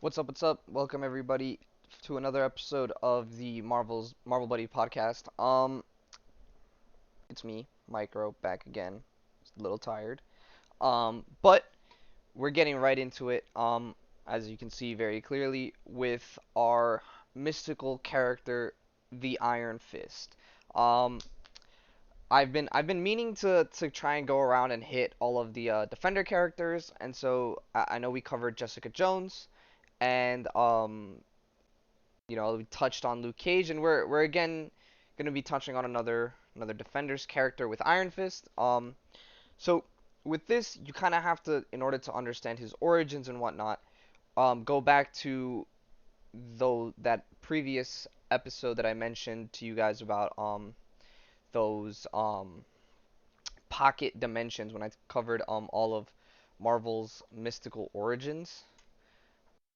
What's up? What's up? Welcome everybody to another episode of the Marvel Buddy podcast. It's me, Micro, back again. Just a little tired. But we're getting right into it. As you can see very clearly with our mystical character, the Iron Fist. Um, I've been meaning to try and go around and hit all of the Defender characters, and so I know we covered Jessica Jones and we touched on Luke Cage, and we're again gonna be touching on another Defender's character with Iron Fist. So with this, you kind of have to, in order to understand his origins and whatnot, go back to though that previous episode that I mentioned to you guys about those pocket dimensions when I covered all of Marvel's mystical origins.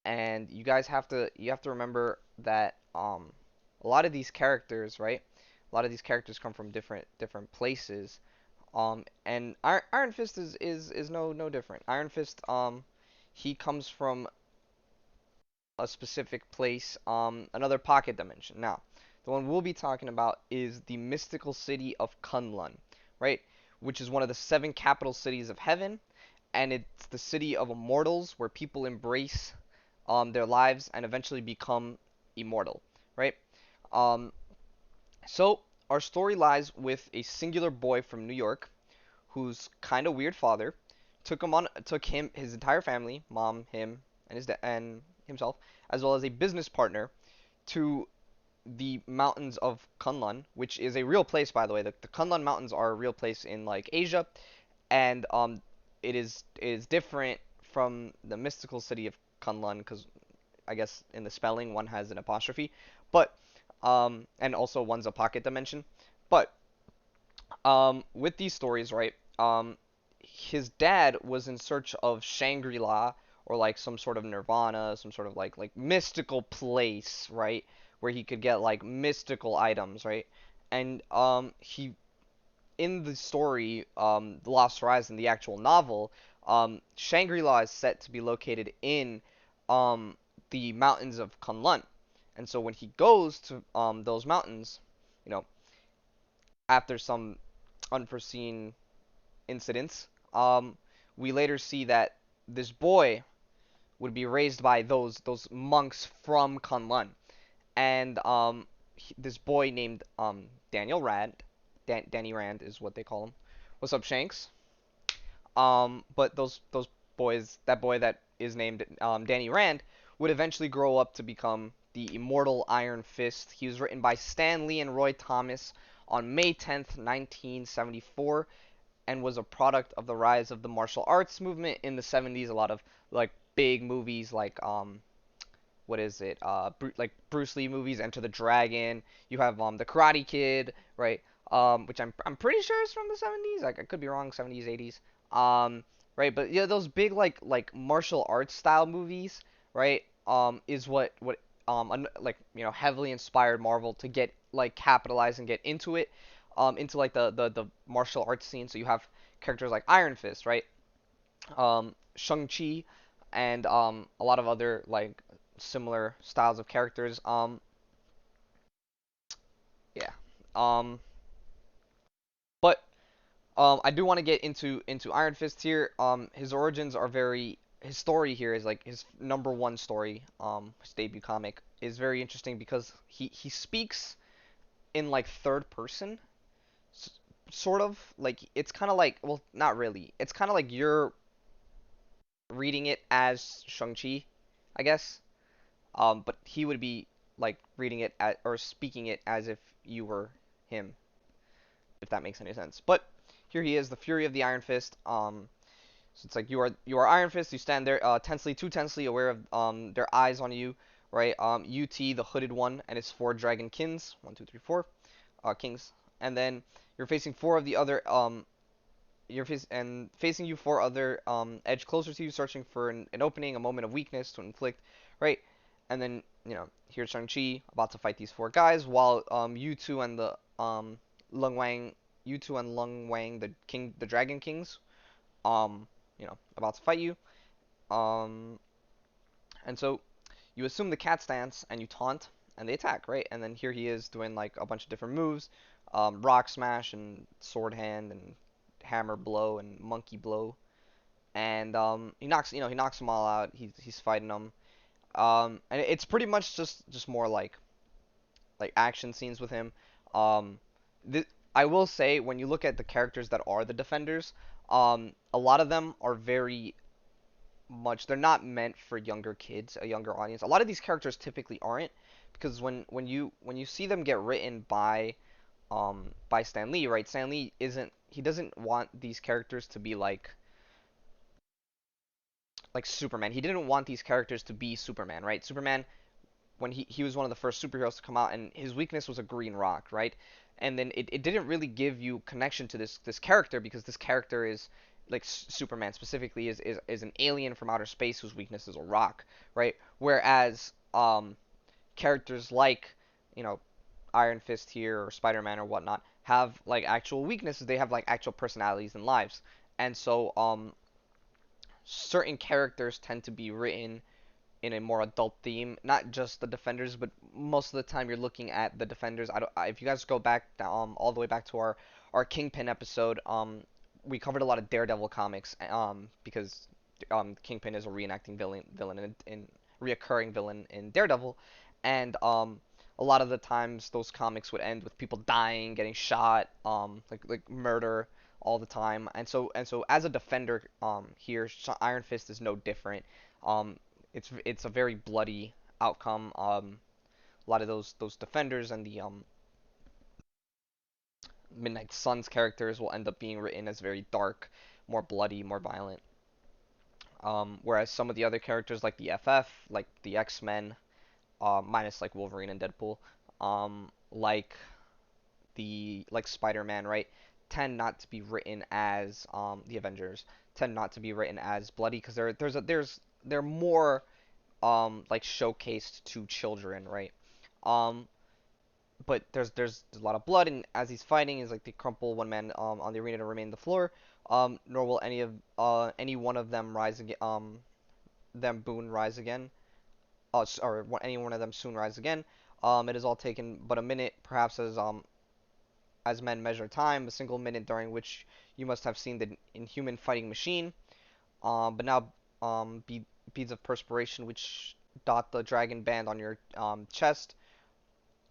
And you have to remember that a lot of these characters, right? A lot of these characters come from different places. And Iron Fist is no different. Iron Fist he comes from a specific place, another pocket dimension. Now, the one we'll be talking about is the mystical city of Kunlun, right? Which is one of the seven capital cities of heaven, and it's the city of immortals where people embrace their lives and eventually become immortal, right? Um, so our story lies with a singular boy from New York whose kind of weird father took him his entire family, mom, him, and and himself, as well as a business partner to the mountains of Kunlun, which is a real place, by the way. The Kunlun Mountains are a real place in like Asia, and it is different from the mystical city of Kunlun because I guess in the spelling one has an apostrophe, but and also one's a pocket dimension. But with these stories, right? His dad was in search of Shangri-La or like some sort of nirvana, some sort of like mystical place, right? Where he could get like mystical items, right? And he in the story, The Lost Horizon, the actual novel, Shangri-La is set to be located in the mountains of Kunlun. And so when he goes to those mountains, you know, after some unforeseen incidents, we later see that this boy would be raised by those monks from Kunlun, and this boy named Daniel Rand, Danny Rand is what they call him. What's up, Shanks? But those boys, that boy that is named Danny Rand, would eventually grow up to become the immortal Iron Fist. He was written by Stan Lee and Roy Thomas on May 10th, 1974, and was a product of the rise of the martial arts movement in the 70s. A lot of like big movies like what is it? Like Bruce Lee movies, Enter the Dragon. You have the Karate Kid, right? Which I'm pretty sure is from the 70s. Like I could be wrong, 70s, 80s. Right, but yeah, those big like martial arts style movies, right? Is what like heavily inspired Marvel to get like capitalize and get into it, into like the martial arts scene. So you have characters like Iron Fist, right? Shang-Chi, and a lot of other like similar styles of characters. Yeah. Um, but I do want to get into Iron Fist here. His origins are very. His story here is like his number one story. His debut comic is very interesting because he speaks in like third person, sort of like it's kind of like, well, not really. It's kind of like you're reading it as Shang-Chi, I guess. But he would be like reading it or speaking it as if you were him, if that makes any sense. But here he is, the Fury of the Iron Fist. So it's like you are Iron Fist. You stand there too tensely aware of their eyes on you, right? UT, the hooded one, and his four dragon kings. One, two, three, four, kings. And then you're facing four of the other facing you four other edge closer to you, searching for an opening, a moment of weakness to inflict, right? And then here's Shang-Chi about to fight these four guys, while you two and the Lung Wang, you two and Lung Wang, the Dragon Kings, about to fight you. Um, and so you assume the cat stance and you taunt and they attack, right? And then here he is doing like a bunch of different moves, rock smash and sword hand and hammer blow and monkey blow, and he knocks them all out. He's fighting them, and it's pretty much just more like action scenes with him. Um, th I will say when you look at the characters that are the defenders, a lot of them are very much they're not meant for younger kids, a younger audience. A lot of these characters typically aren't because when you see them get written by Stan Lee, right? Stan Lee isn't he doesn't want these characters to be like Superman. He didn't want these characters to be Superman, right? Superman when he was one of the first superheroes to come out and his weakness was a green rock, right? And then it didn't really give you connection to this character because this character is like Superman specifically is an alien from outer space whose weakness is a rock, right? Whereas characters like, you know, Iron Fist here or Spider-Man or whatnot have like actual weaknesses. They have like actual personalities and lives. And so certain characters tend to be written in a more adult theme, not just the Defenders, but most of the time you're looking at the Defenders. If you guys go back all the way back to our Kingpin episode, we covered a lot of Daredevil comics because Kingpin is a reenacting villain in reoccurring villain in Daredevil, and a lot of the times those comics would end with people dying, getting shot, like murder all the time. And so as a defender here, Iron Fist is no different. Um, it's a very bloody outcome. A lot of those defenders and the Midnight Suns characters will end up being written as very dark, more bloody, more violent. Whereas some of the other characters like the FF, like the X-Men, minus like Wolverine and Deadpool, like Spider-Man, right, tend not to be written as the Avengers tend not to be written as bloody because they're more like showcased to children, right? Um, but there's a lot of blood, and as he's fighting, he's like they crumple one man on the arena to remain on the floor. Nor will any one of them rise again. Them boon rise again. Any one of them soon rise again. It is all taken but a minute, perhaps as men measure time, a single minute during which you must have seen the inhuman fighting machine. But now beads of perspiration which dot the dragon band on your chest,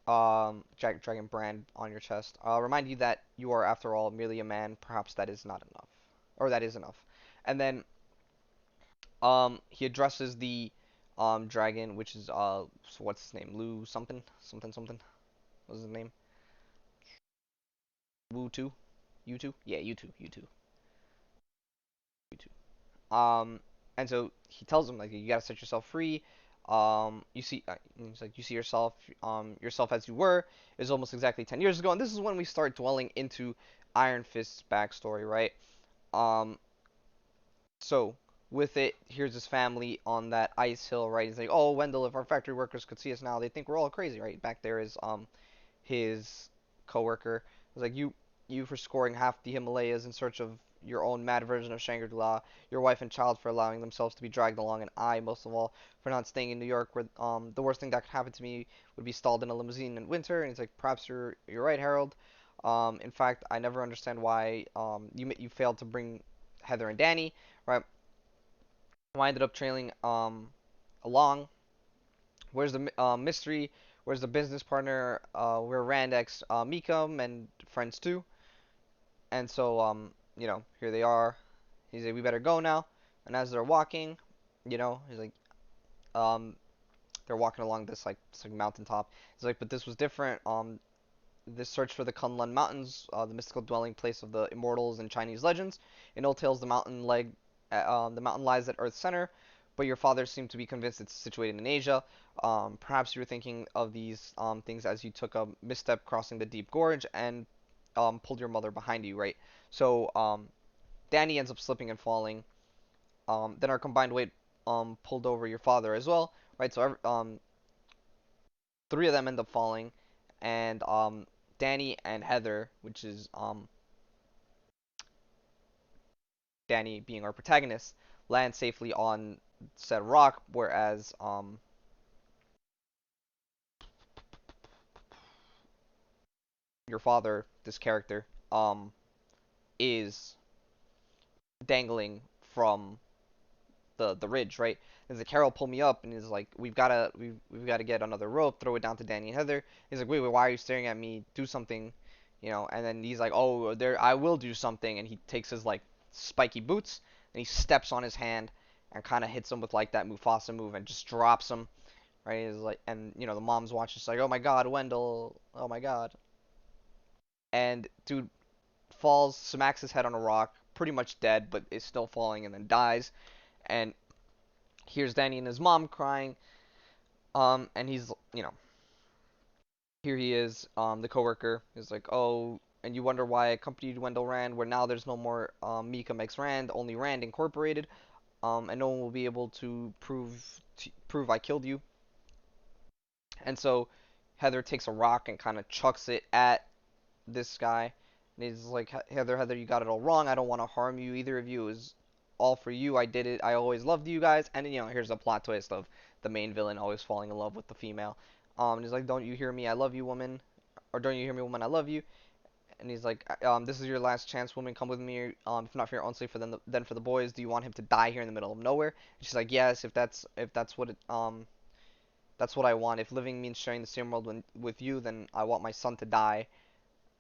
dragon brand on your chest, remind you that you are, after all, merely a man. Perhaps that is not enough, or that is enough. And then he addresses the dragon, which is so what's his name? Lu something something something. What's his name? Wu two, you two? Yeah, you two. Um, and so he tells him like you gotta set yourself free. You see, it's like you see yourself as you were is almost exactly 10 years ago, and this is when we start dwelling into Iron Fist's backstory, right? Um, so with it, here's his family on that ice hill, right? He's like, oh, Wendell, if our factory workers could see us now, they think we're all crazy, right? Back there is his coworker. It's like you for scoring half the Himalayas in search of your own mad version of Shangri-La, your wife and child for allowing themselves to be dragged along, and I, most of all, for not staying in New York, where the worst thing that could happen to me would be stalled in a limousine in winter. And he's like, perhaps you're right, Harold. In fact, I never understand why you failed to bring Heather and Danny, right? I ended up trailing along. Where's the mystery? Where's the business partner? Where Rand X, Meekum and friends too. And so here they are. He's like, we better go now. And as they're walking, he's like, um, they're walking along this like mountaintop. He's like, but this was different. This search for the Kunlun Mountains, the mystical dwelling place of the immortals in Chinese legends. In old tales, the mountain lies at Earth's center, but your father seemed to be convinced it's situated in Asia. Perhaps you were thinking of these things as you took a misstep crossing the deep gorge and pulled your mother behind you, right? So Danny ends up slipping and falling. Then our combined weight pulled over your father as well, right? So three of them end up falling, and Danny and Heather, which is Danny being our protagonist, land safely on said rock, whereas your father, this character, is dangling from the ridge, right? He's like, Carol, pull me up, and he's like, we've gotta get another rope, throw it down to Danny and Heather. He's like, wait, why are you staring at me? Do something, you know? And then he's like, oh, there, I will do something, and he takes his like spiky boots and he steps on his hand and kind of hits him with like that Mufasa move and just drops him, right? He's like, and you know, the mom's watching, she's like, oh my God, Wendell, oh my God, and dude falls, smacks his head on a rock, pretty much dead, but is still falling, and then dies. And here's Danny and his mom crying. And he's, you know, here he is, the coworker is like, oh, and you wonder why I accompanied Wendell Rand, where now there's no more Mika makes Rand, only Rand Incorporated, and no one will be able to prove I killed you. And so Heather takes a rock and kind of chucks it at this guy, and he's like, Heather, you got it all wrong. I don't want to harm you, either of you. It was all for you. I did it. I always loved you guys. And you know, here's a plot twist of the main villain always falling in love with the female. And he's like, don't you hear me? I love you, woman. Or don't you hear me, woman? I love you. And he's like, this is your last chance, woman. Come with me. If not for your own sake, for then for the boys. Do you want him to die here in the middle of nowhere? And she's like, yes. If that's what that's what I want. If living means sharing the same world with you, then I want my son to die,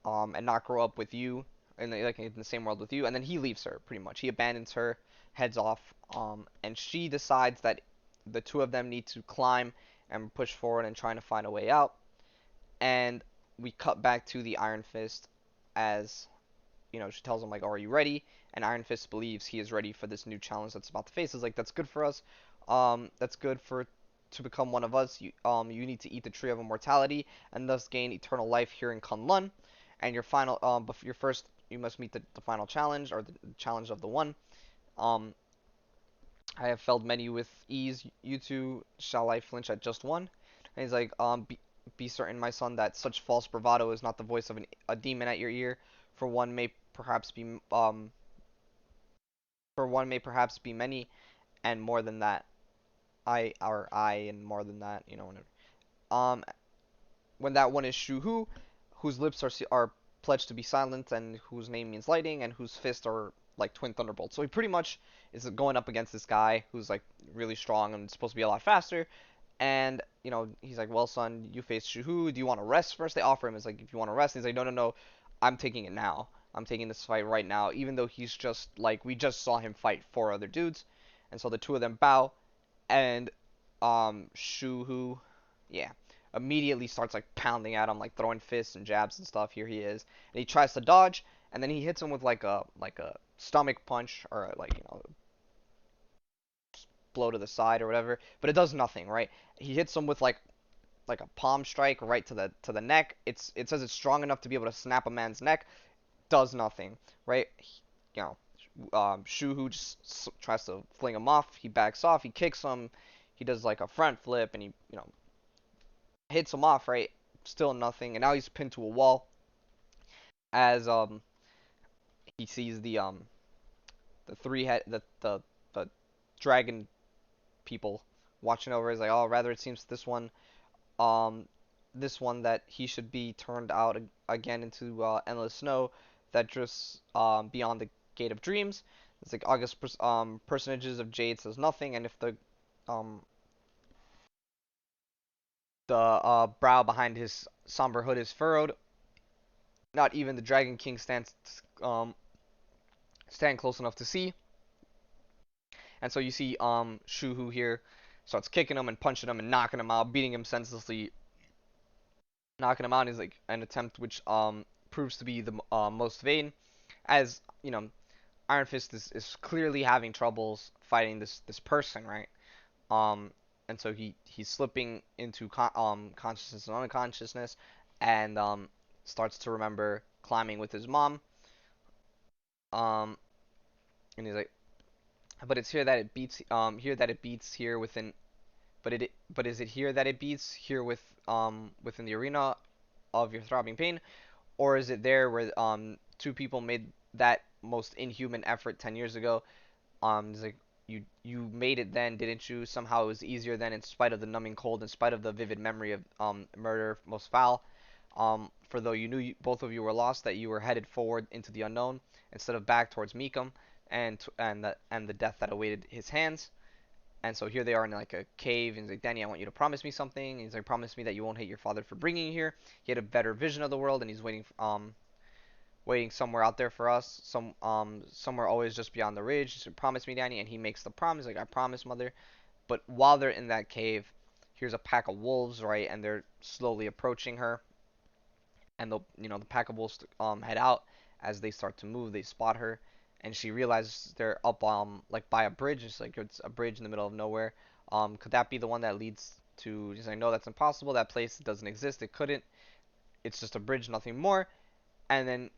and not grow up with you in the same world with you. And then he leaves her pretty much. He abandons her, heads off, and she decides that the two of them need to climb and push forward and trying to find a way out. And we cut back to the Iron Fist as you know, she tells him like, "Oh, are you ready?" And Iron Fist believes he is ready for this new challenge that's about to face. Is like, "That's good for us. That's good for to become one of us. You need to eat the tree of immortality and thus gain eternal life here in Kunlun. And your final, but your first, you must meet the final challenge or the challenge of the one. Um, I have felled many with ease. You two shall I flinch at just one?" And he's like, be certain, my son, that such false bravado is not the voice of a demon at your ear. For one may perhaps be for one may perhaps be many, and more than that. I and more than that. You know, when that one is Shu-Hu, whose lips are pledged to be silent, and whose name means lighting, and whose fists are like twin thunderbolts. So he pretty much is going up against this guy who's like really strong and supposed to be a lot faster. And you know, he's like, "Well, son, you face Shu-Hu. Do you want to rest first?" They offer him, is like, "If you want to rest," and he's like, "No, no, no, I'm taking it now. I'm taking this fight right now." Even though he's just like, we just saw him fight four other dudes, and so the two of them bow, and Shu-Hu, yeah, immediately starts like pounding at him, like throwing fists and jabs and stuff. Here he is, and he tries to dodge, and then he hits him with like a stomach punch or like, you know, blow to the side or whatever, but it does nothing, right? He hits him with like a palm strike right to the neck. It says it's strong enough to be able to snap a man's neck. Does nothing, right? You know, Shuhu just tries to fling him off. He backs off. He kicks him. He does like a front flip, and he, you know, hits him off, right? Still nothing, and now he's pinned to a wall as he sees the three head the dragon people watching over. He's like, oh, rather it seems um this one that he should be turned out again into endless snow that drifts beyond the gate of dreams. It's like August personages of Jade says nothing, and if um the brow behind his somber hood is furrowed, not even the Dragon King um stand close enough to see. And so you see Shuhu here starts kicking him and punching him and knocking him out, beating him senselessly, knocking him out. Is like an attempt which proves to be the most vain, as you know, Iron Fist is clearly having troubles fighting this person, right? Um, and so he's slipping into consciousness and unconsciousness, and starts to remember climbing with his mom. Um, and he's like, but it's here that it beats. Here that it beats here within. But is it here that it beats here within the arena of your throbbing pain, or is it there where two people made that most inhuman effort 10 years ago? It's like, you made it then, didn't you? Somehow it was easier then, in spite of the numbing cold, in spite of the vivid memory of murder most foul. For though you knew both of you were lost, that you were headed forward into the unknown instead of back towards Meekum and the death that awaited his hands. And so here they are in like a cave, and he's like, Danny, I want you to promise me something. And he's like, promise me that you won't hate your father for bringing you here. He had a better vision of the world, and he's waiting somewhere out there for us, somewhere always just beyond the ridge. He said, promise me, Danny. And he makes the promise, like, I promise, mother. But while they're in that cave, here's a pack of wolves, right? And they're slowly approaching her. And the pack of wolves head out. As they start to move, they spot her, and she realizes they're up like by a bridge. It's a bridge in the middle of nowhere. Could that be the one that leads to? She's like, no, that's impossible. That place doesn't exist. It couldn't. It's just a bridge, nothing more. And then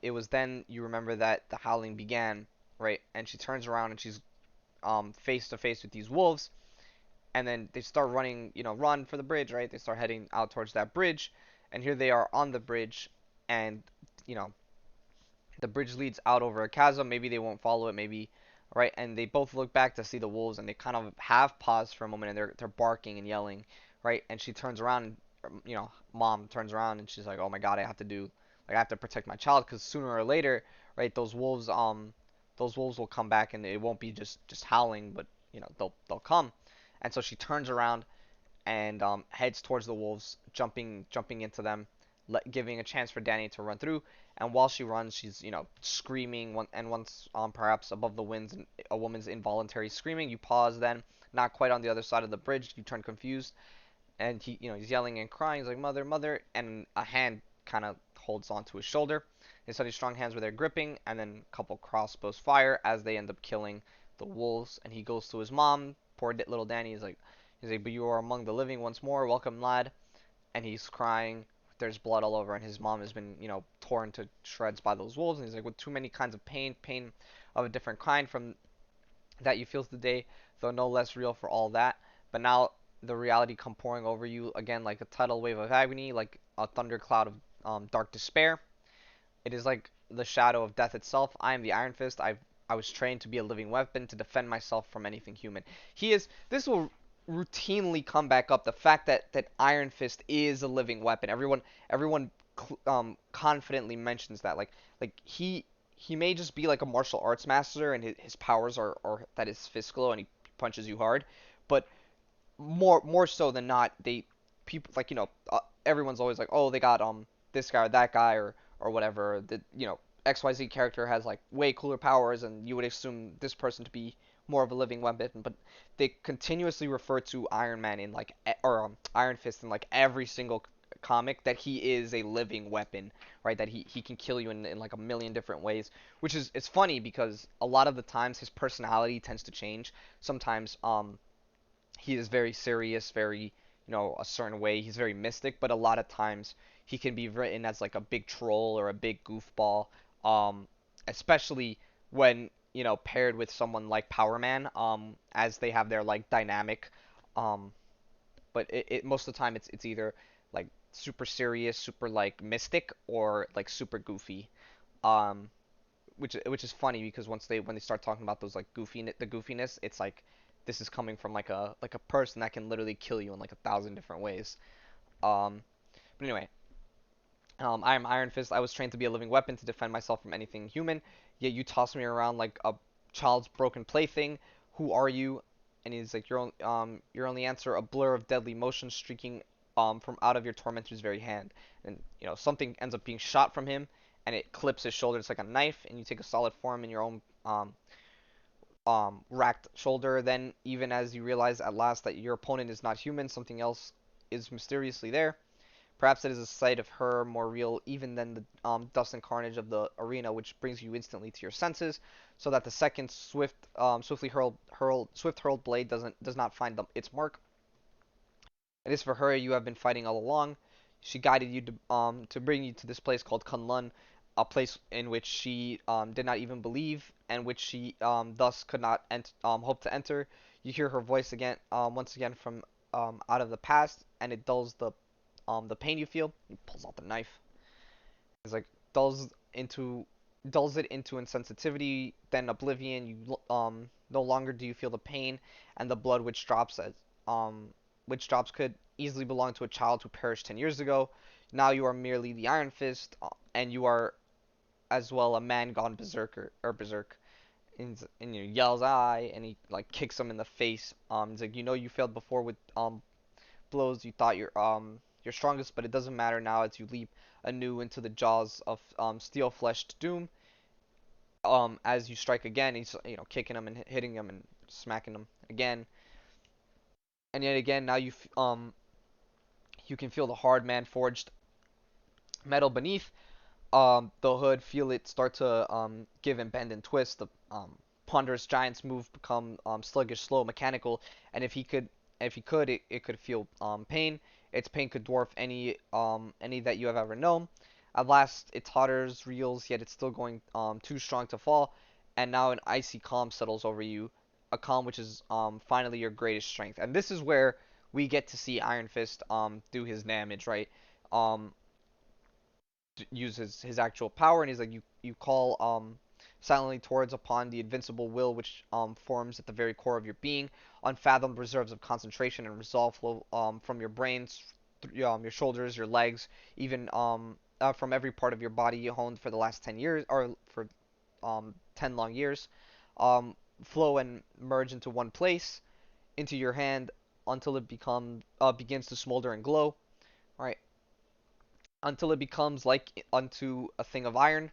it was then you remember that the howling began, right? And she turns around and she's face to face with these wolves, and then they start running, run for the bridge, right? They start heading out towards that bridge, and here they are on the bridge, and you know the bridge leads out over a chasm. Maybe they won't follow it, maybe, right? And they both look back to see the wolves, and they kind of have paused for a moment, and they're barking and yelling, right? And she turns around, and mom turns around, and she's like, "Oh my God, I have to protect my child, because sooner or later, right? Those wolves will come back, and it won't be just howling, but they'll come." And so she turns around and heads towards the wolves, jumping into them, giving a chance for Danny to run through. And while she runs, she's screaming. And once perhaps above the winds, a woman's involuntary screaming, you pause. Then, not quite on the other side of the bridge, you turn confused, and he's yelling and crying. He's like, "Mother, mother!" And a hand kind of holds onto his shoulder. His suddenly strong hands were there gripping, and then a couple crossbows fire as they end up killing the wolves. And he goes to his mom. Poor little Danny. He's like, "But you are among the living once more. Welcome, lad." And he's crying. There's blood all over, and his mom has been, torn to shreds by those wolves. And he's like, with too many kinds of pain of a different kind from that you feel today, though no less real for all that. But now the reality come pouring over you again like a tidal wave of agony, like a thundercloud of dark despair. It is like the shadow of death itself. I am the Iron Fist. I was trained to be a living weapon to defend myself from anything human. He is. This will routinely come back up. The fact that Iron Fist is a living weapon. Everyone confidently mentions that. Like he may just be like a martial arts master, and his powers are that his fist glow and he punches you hard, but more so than not, people like everyone's always like, oh, they got this guy or that guy or whatever. The XYZ character has like way cooler powers, and you would assume this person to be more of a living weapon, but they continuously refer to Iron Man in like or Iron Fist in like every single comic, that he is a living weapon, right? That he can kill you in like a million different ways, which is it's funny because a lot of the times his personality tends to change. Sometimes he is very serious, very, a certain way. He's very mystic, but a lot of times he can be written as like a big troll or a big goofball, um, especially when, paired with someone like Power Man, as they have their like dynamic. Um, but most of the time it's either like super serious, super like mystic, or like super goofy. Um, which is funny because when they start talking about those like the goofiness, it's like this is coming from like a person that can literally kill you in like 1,000 different ways. Um, but anyway, I am Iron Fist. I was trained to be a living weapon to defend myself from anything human. Yet you toss me around like a child's broken plaything. Who are you? And he's like, your only answer, a blur of deadly motion streaking from out of your tormentor's very hand. And something ends up being shot from him, and it clips his shoulder. It's like a knife, and you take a solid form in your own racked shoulder. Then, even as you realize at last that your opponent is not human, something else is mysteriously there. Perhaps it is a sight of her more real even than the dust and carnage of the arena, which brings you instantly to your senses, so that the second swift hurled blade does not find its mark. It is for her you have been fighting all along. She guided you to bring you to this place called Kunlun, a place in which she did not even believe, and which she thus could not hope to enter. You hear her voice again, once again from out of the past, and it dulls the pain you feel. He pulls out the knife. It's like dulls into dulls it into insensitivity, then oblivion. You no longer do you feel the pain, and the blood which drops could easily belonged to a child who perished 10 years ago. Now you are merely the Iron Fist, and you are as well a man gone berserker or berserk. And he yells "I," and he like kicks him in the face. He's like, you failed before with blows you thought you're strongest, but it doesn't matter now as you leap anew into the jaws of steel-fleshed doom. As you strike again, he's kicking him and hitting him and smacking him again, and yet again. Now you can feel the hard man forged metal beneath the hood, feel it start to give and bend and twist. The ponderous giant's move become sluggish, slow, mechanical, and if he could, it could feel pain. Its pain could dwarf any that you have ever known. At last, it totters, reels, yet it's still going too strong to fall. And now an icy calm settles over you, a calm which is finally your greatest strength. And this is where we get to see Iron Fist do his damage, right? Um, uses his actual power, and he's like, you call silently towards upon the invincible will which forms at the very core of your being. Unfathomed reserves of concentration and resolve flow from your brains, your shoulders, your legs, even from every part of your body honed for the last 10 years, or for 10 long years, flow and merge into one place, into your hand, until it begins to smolder and glow. Right, until it becomes like unto a thing of iron,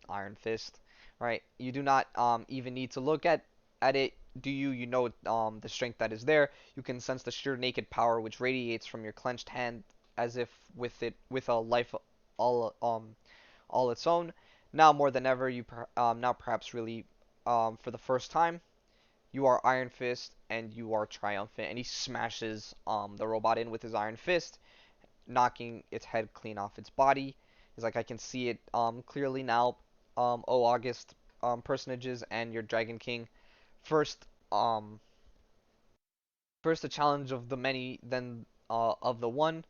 Iron Fist, right? You do not even need to look at it, do you? You know the strength that is there. You can sense the sheer naked power which radiates from your clenched hand, as if with a life all its own. Now more than ever, now perhaps really for the first time, you are Iron Fist and you are triumphant. And he smashes the robot in with his Iron Fist, knocking its head clean off its body. He's like, I can see it clearly now. Oh, August personages and your Dragon King. First, first the challenge of the many, then of the one,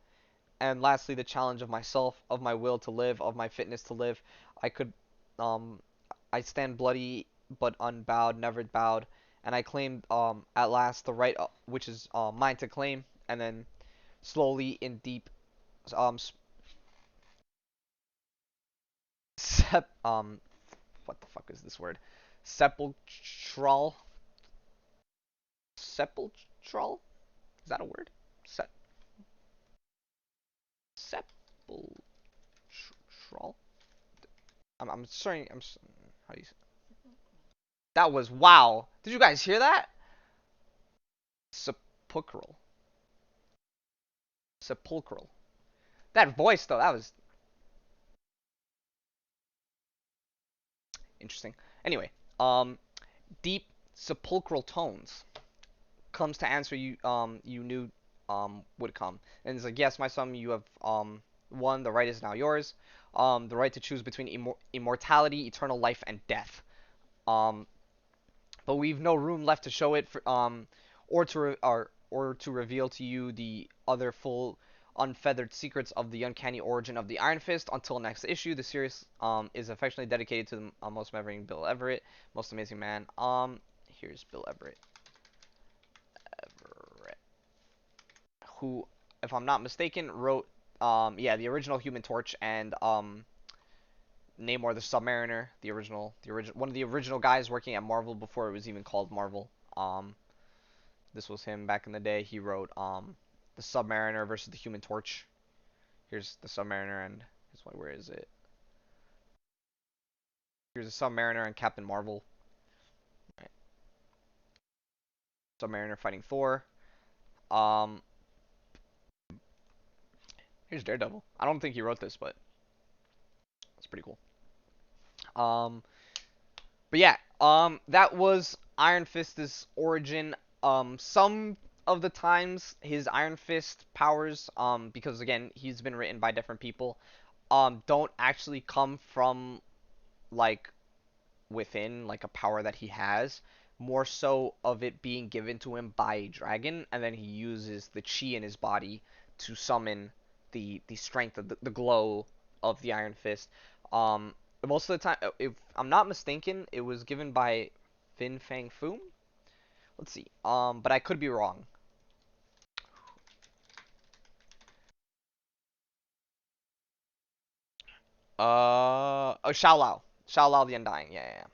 and lastly the challenge of myself, of my will to live, of my fitness to live. I could, um, I stand bloody but unbowed, never bowed, and I claimed at last the right which is mine to claim. And then slowly in deep um what the fuck is this word? Sepulchral. Sepulchral? Is that a word? Se- Sepulchral. I'm sorry. How do you? That was wow. Did you guys hear that? Sepulchral. Sepulchral. That voice though, that was interesting. Anyway, deep sepulchral tones comes to answer you knew would come. And it's like, yes, my son, you have won. The right is now yours. The right to choose between immortality, eternal life, and death. Um, but we've no room left to show it or to reveal to you the other full unfeathered secrets of the uncanny origin of the Iron Fist. Until next issue, the series is affectionately dedicated to the most amazing Bill Everett, most amazing man. Here's Bill Everett. Who, if I'm not mistaken, wrote yeah, the original Human Torch and Namor the Submariner, the original one of the original guys working at Marvel before it was even called Marvel. This was him back in the day. He wrote the Submariner versus the Human Torch. Here's the Submariner and where is it? Here's the Submariner and Captain Marvel. Right. Submariner fighting Thor. Um, here's Daredevil. I don't think he wrote this, but it's pretty cool. Um, but yeah, that was Iron Fist's origin. Some of the times his Iron Fist powers, because again he's been written by different people, don't actually come from like within, like a power that he has. More so of it being given to him by a dragon, and then he uses the chi in his body to summon the strength of the glow of the Iron Fist. Um, Most of the time, if I'm not mistaken, it was given by Fin Fang Foom. Let's see. But I could be wrong. Oh, Xiao Lao. Xiao Lao the Undying. Yeah, yeah,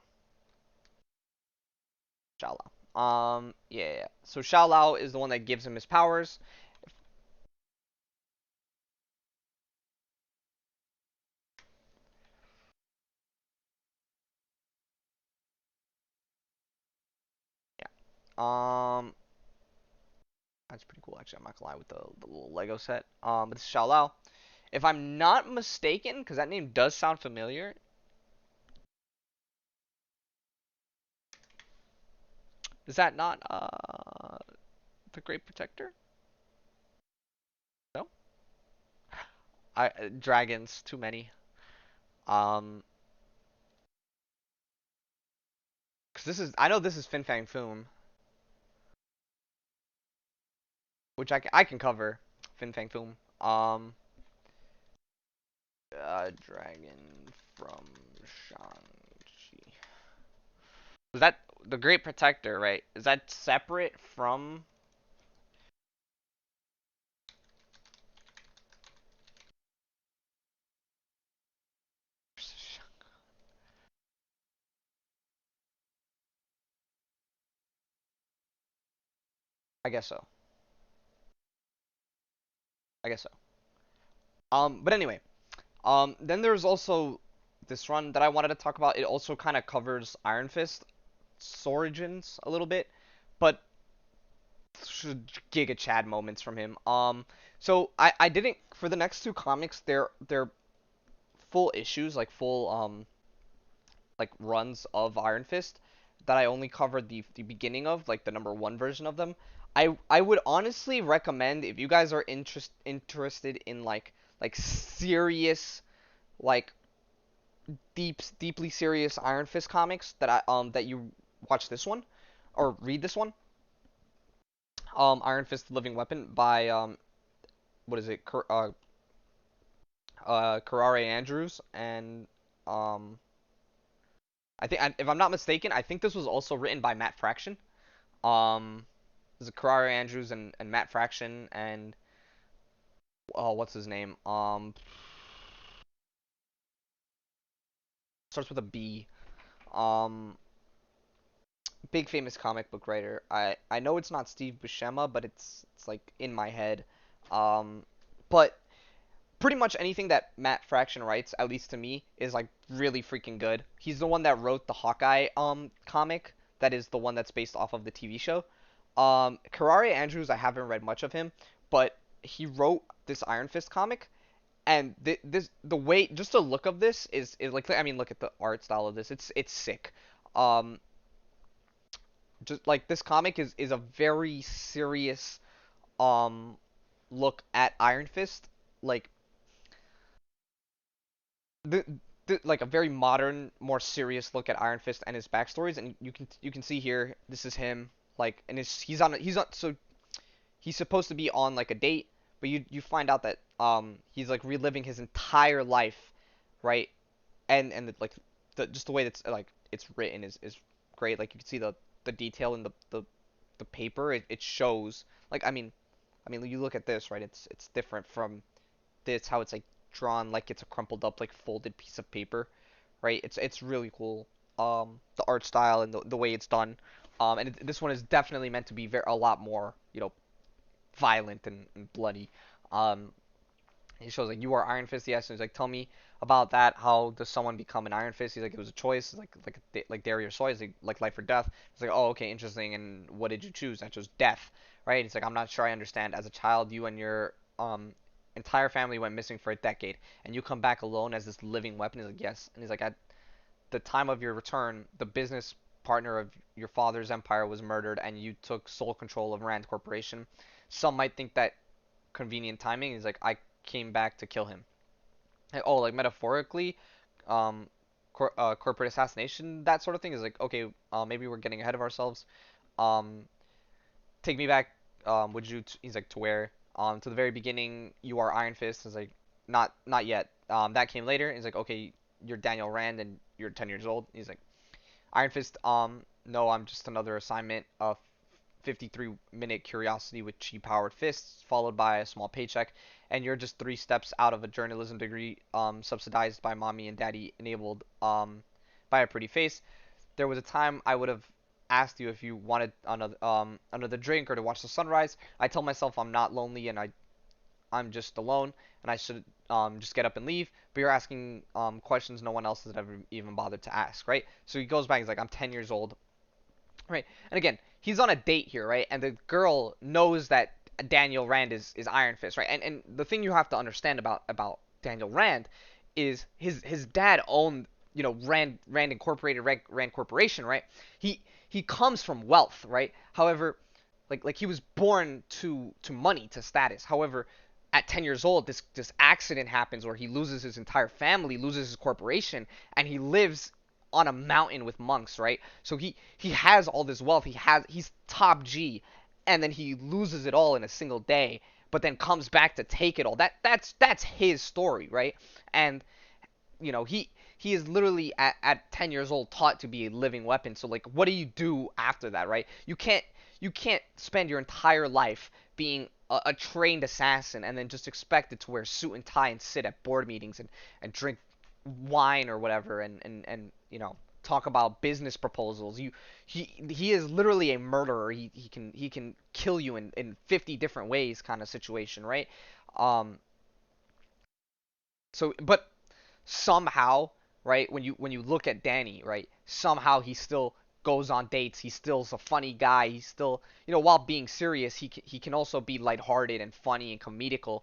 yeah. Xiao Lao. Yeah, yeah, yeah. So Xiao Lao is the one that gives him his powers. Yeah. That's pretty cool actually. I'm not gonna lie with the little Lego set. But it's Xiao Lao. If I'm not mistaken, because that name does sound familiar, is that not the Great Protector? No. Dragons, too many. Um, because I know this is Fin Fang Foom, which I can cover. Fin Fang Foom. Dragon from Shang-Chi. Was that the Great Protector, right? Is that separate from? I guess so. I guess so. But anyway, then there's also this run that I wanted to talk about. It also kind of covers Iron Fist origins a little bit, but Giga Chad moments from him. So I didn't for the next two comics. They're full issues, like full like runs of Iron Fist that I only covered the beginning of, like the number one version of them. I would honestly recommend if you guys are interested in like serious like deeply serious Iron Fist comics that you watch this one or read this one. Iron Fist: The Living Weapon by what is it? Karare Andrews and um if I'm not mistaken, I think this was also written by Matt Fraction. Um, there's a Karare Andrews and Matt Fraction and oh, what's his name? Starts with a B. Um, big famous comic book writer. I know it's not Steve Buscema, but it's like in my head. Um, but pretty much anything that Matt Fraction writes, at least to me, is like really freaking good. He's the one that wrote the Hawkeye comic that is the one that's based off of the TV show. Karare Andrews, I haven't read much of him, but he wrote this Iron Fist comic, and the way just the look of this is like I mean look at the art style of this. It's sick. Um, just like this comic is a very serious um look at Iron Fist. Like the, like a very modern, more serious look at Iron Fist and his backstories, and you can see here this is him like, and he's on so he's supposed to be on like a date, but you find out that he's like reliving his entire life, right? And like just the way that's like it's written is great. Like you can see the detail in the paper. It shows like I mean you look at this right. It's different from this how it's like drawn like it's a crumpled up like folded piece of paper, right? It's really cool. The art style and the way it's done. And this one is definitely meant to be a lot more violent and bloody. Um, he shows like you are Iron Fist, yes. And he's like, tell me about that. How does someone become an Iron Fist? He's like, it was a choice, like dairy or soy. He's like life or death. He's like, oh, okay, interesting. And what did you choose? I chose death, right? He's like, I'm not sure I understand. As a child, you and your entire family went missing for a decade, and you come back alone as this living weapon. He's like, yes. And he's like, at the time of your return, the business partner of your father's empire was murdered, and you took sole control of Rand Corporation. Some might think that convenient timing. He's like, I came back to kill him. Like, oh, like metaphorically, um, corporate assassination, that sort of thing is like, okay, maybe we're getting ahead of ourselves. Um, take me back. Would you? He's like, to where? To the very beginning, you are Iron Fist. He's like, not yet. That came later. He's like, okay, you're Daniel Rand and you're 10 years old. He's like, Iron Fist. No, I'm just another assignment. 53-minute curiosity with cheap powered fists, followed by a small paycheck, and you're just 3 steps out of a journalism degree, subsidized by mommy and daddy, enabled by a pretty face. There was a time I would have asked you if you wanted another drink or to watch the sunrise. I tell myself I'm not lonely and I'm just alone and I should just get up and leave. But you're asking questions no one else has ever even bothered to ask, right? So he goes back. He's like, I'm 10 years old, right? And again, he's on a date here, right? And the girl knows that Daniel Rand is Iron Fist, right? And the thing you have to understand about Daniel Rand is his dad owned, Rand Incorporated, Rand Corporation, right? He comes from wealth, right? However, like he was born to money, to status. However, at 10 years old, this accident happens where he loses his entire family, loses his corporation, and he lives on a mountain with monks, right? So he has all this wealth. He's top G, and then he loses it all in a single day, but then comes back to take it all. That's his story, right? And he is literally at 10 years old taught to be a living weapon. So like, what do you do after that, right? You can't spend your entire life being a trained assassin and then just expected to wear a suit and tie and sit at board meetings and drink wine or whatever and talk about business proposals. He is literally a murderer. He can kill you in 50 different ways, kind of situation, right? um but somehow, right, when you look at Danny, right, somehow he still goes on dates. He still's a funny guy. He's still, while being serious, he can also be lighthearted and funny and comedical,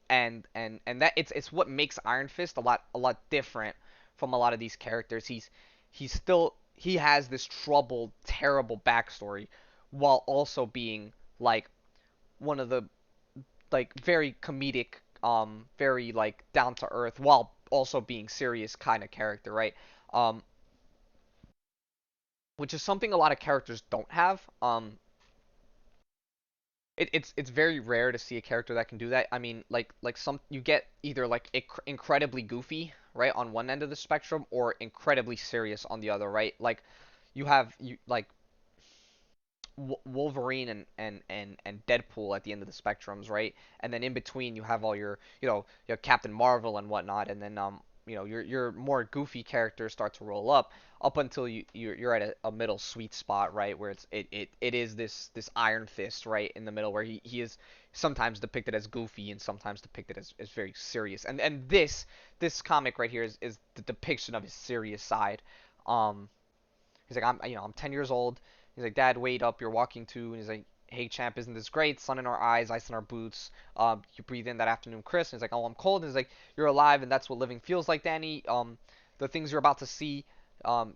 and that it's what makes Iron Fist a lot different from a lot of these characters. He has this troubled, terrible backstory, while also being like one of the, like, very comedic, very like down to earth, while also being serious kind of character, right? Um, which is something a lot of characters don't have. It's very rare to see a character that can do that. I mean, like some you get either like incredibly goofy, right, on one end of the spectrum, or incredibly serious on the other, right? Like you like Wolverine and Deadpool at the end of the spectrums, right? And then in between you have all your Captain Marvel and whatnot, and then your more goofy characters start to roll up until you're at a middle sweet spot, right? Where it is this Iron Fist, right, in the middle, where he is sometimes depicted as goofy and sometimes depicted as very serious. And this comic right here is the depiction of his serious side. Um, He's like, I'm 10 years old. He's like, Dad, wait up, you're walking too. And he's like, hey, champ, isn't this great? Sun in our eyes, ice in our boots. You breathe in that afternoon crisp. And he's like, oh, I'm cold. And he's like, you're alive, and that's what living feels like, Danny. The things you're about to see,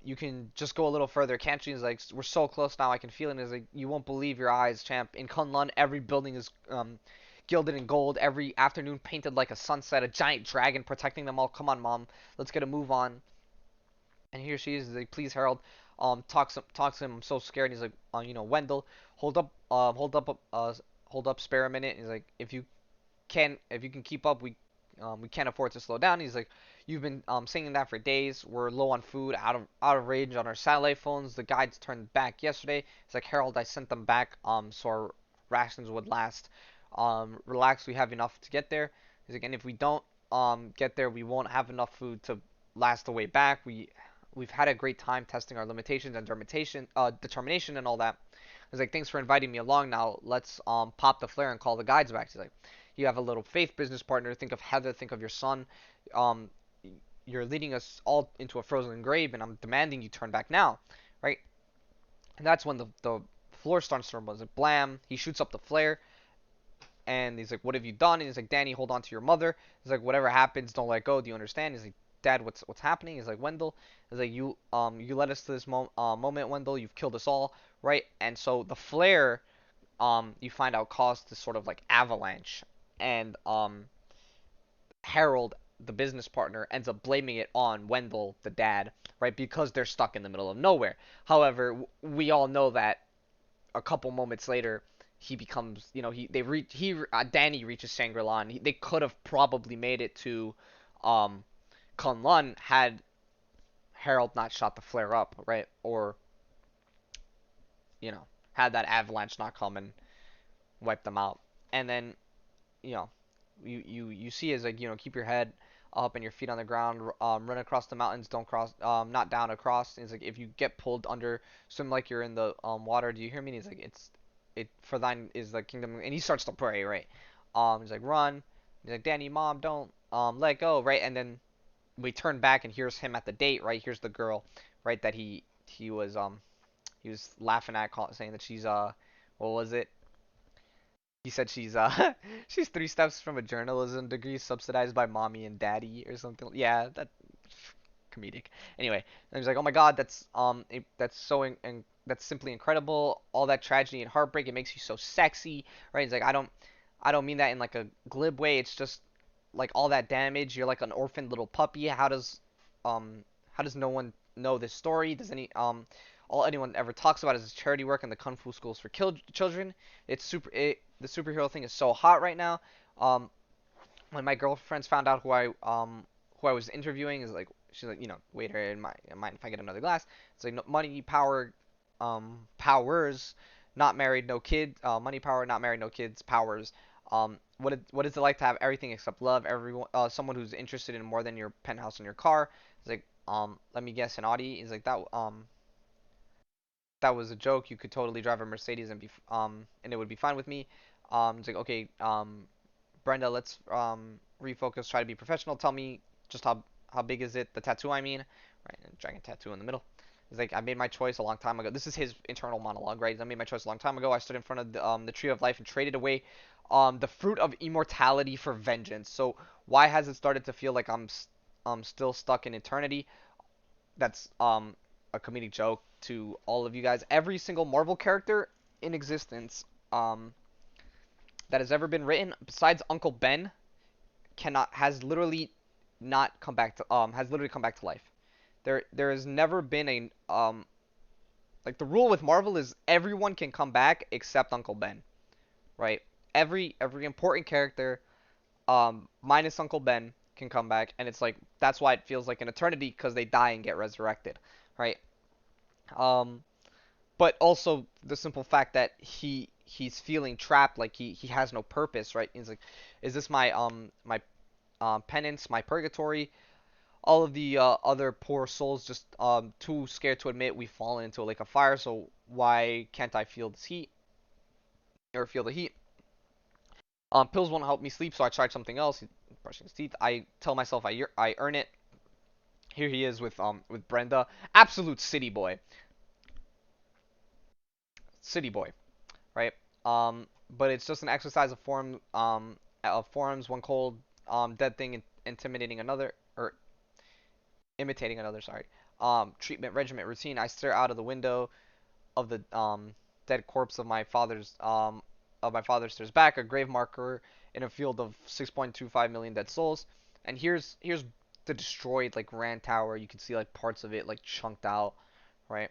you can just go a little further, can't you? He's like, we're so close now, I can feel it. And he's like, you won't believe your eyes, champ. In Kunlun, every building is gilded in gold. Every afternoon painted like a sunset. A giant dragon protecting them all. Come on, mom, let's get a move on. And here she is. He's like, please, Harold. Talks to him. I'm so scared. And he's like, Wendell, hold up, hold up, spare a minute. And he's like, if you can keep up, we can't afford to slow down. He's like, you've been singing that for days. We're low on food, out of range on our satellite phones. The guides turned back yesterday. It's like, Harold, I sent them back so our rations would last. Relax, we have enough to get there. He's like, and if we don't get there, we won't have enough food to last the way back. We've had a great time testing our limitations and determination and all that. He's like, thanks for inviting me along. Now let's pop the flare and call the guides back. He's like, you have a little faith business partner. Think of Heather. Think of your son. Um, you're leading us all into a frozen grave, and I'm demanding you turn back now, right? And that's when the floor starts to rumble. It's like, blam. He shoots up the flare, and he's like, what have you done? And he's like, Danny, hold on to your mother. He's like, whatever happens, don't let go. Do you understand? He's like, Dad, what's happening? He's like, Wendell. He's like, you led us to this moment, Wendell. You've killed us all, right? And so the flare, you find out, caused this sort of like avalanche, and Harold, the business partner, ends up blaming it on Wendell, the dad, right? Because they're stuck in the middle of nowhere. However, we all know that a couple moments later, he becomes, Danny reaches Shangri-La, and they could have probably made it to um, Kunlun had Harold not shot the flare up, right? Or, had that avalanche not come and wipe them out. And then you know you see is like keep your head up and your feet on the ground. Run across the mountains. Don't cross. Not down across. It's like if you get pulled under, swim like you're in the water. Do you hear me? And he's like it for thine is the kingdom. And he starts to pray, right? He's like run. He's like Danny, mom, don't let go, right? And then we turn back and here's him at the date, right? Here's the girl, right? That he was laughing at, saying that she's what was it? He said she's she's 3 steps from a journalism degree subsidized by mommy and daddy or something. Yeah, that comedic. Anyway, and he's like, "Oh my God, that's so that's simply incredible. All that tragedy and heartbreak, it makes you so sexy." Right? He's like, I don't mean that in like a glib way. It's just like all that damage. You're like an orphaned little puppy. Um how does no one know this story? Does all anyone ever talks about is charity work and the kung fu schools for children. The superhero thing is so hot right now. Um, when my girlfriends found out who I was interviewing, is like she's like waiter, mind if I get another glass? It's like no, money, power, powers, not married, no kid, money, power, not married, no kids, powers. What is it like to have everything except love? Everyone, someone who's interested in more than your penthouse and your car. It's like let me guess, an Audi. Is like that was a joke. You could totally drive a Mercedes and it would be fine with me. It's like okay, Brenda, let's refocus, try to be professional. Tell me just how big is it? The tattoo, I mean, right? And dragon tattoo in the middle. It's like I made my choice a long time ago. This is his internal monologue, right? I made my choice a long time ago. I stood in front of the tree of life and traded away the fruit of immortality for vengeance. So why has it started to feel like I'm still stuck in eternity? That's a comedic joke to all of you guys. Every single Marvel character in existence that has ever been written, besides Uncle Ben, cannot has literally not come back to has literally come back to life. There has never been a like the rule with Marvel is everyone can come back except Uncle Ben, right? Every important character minus Uncle Ben can come back, and it's like that's why it feels like an eternity because they die and get resurrected, right? Um, but also the simple fact that he's feeling trapped, like he has no purpose, right? He's like, is this my penance, my purgatory? All of the other poor souls just too scared to admit we've fallen into a lake of fire. So why can't I feel this heat or feel the heat? Pills won't help me sleep, so I tried something else. Brushing his teeth. I tell myself I earn it. Here he is with Brenda, absolute city boy, right? But it's just an exercise of forms. One cold dead thing intimidating another or imitating another. Sorry. Treatment regimen routine. I stare out of the window of the dead corpse of my father stares back, a grave marker in a field of 6.25 million dead souls. And here's the destroyed like Rand Tower. You can see like parts of it like chunked out, right?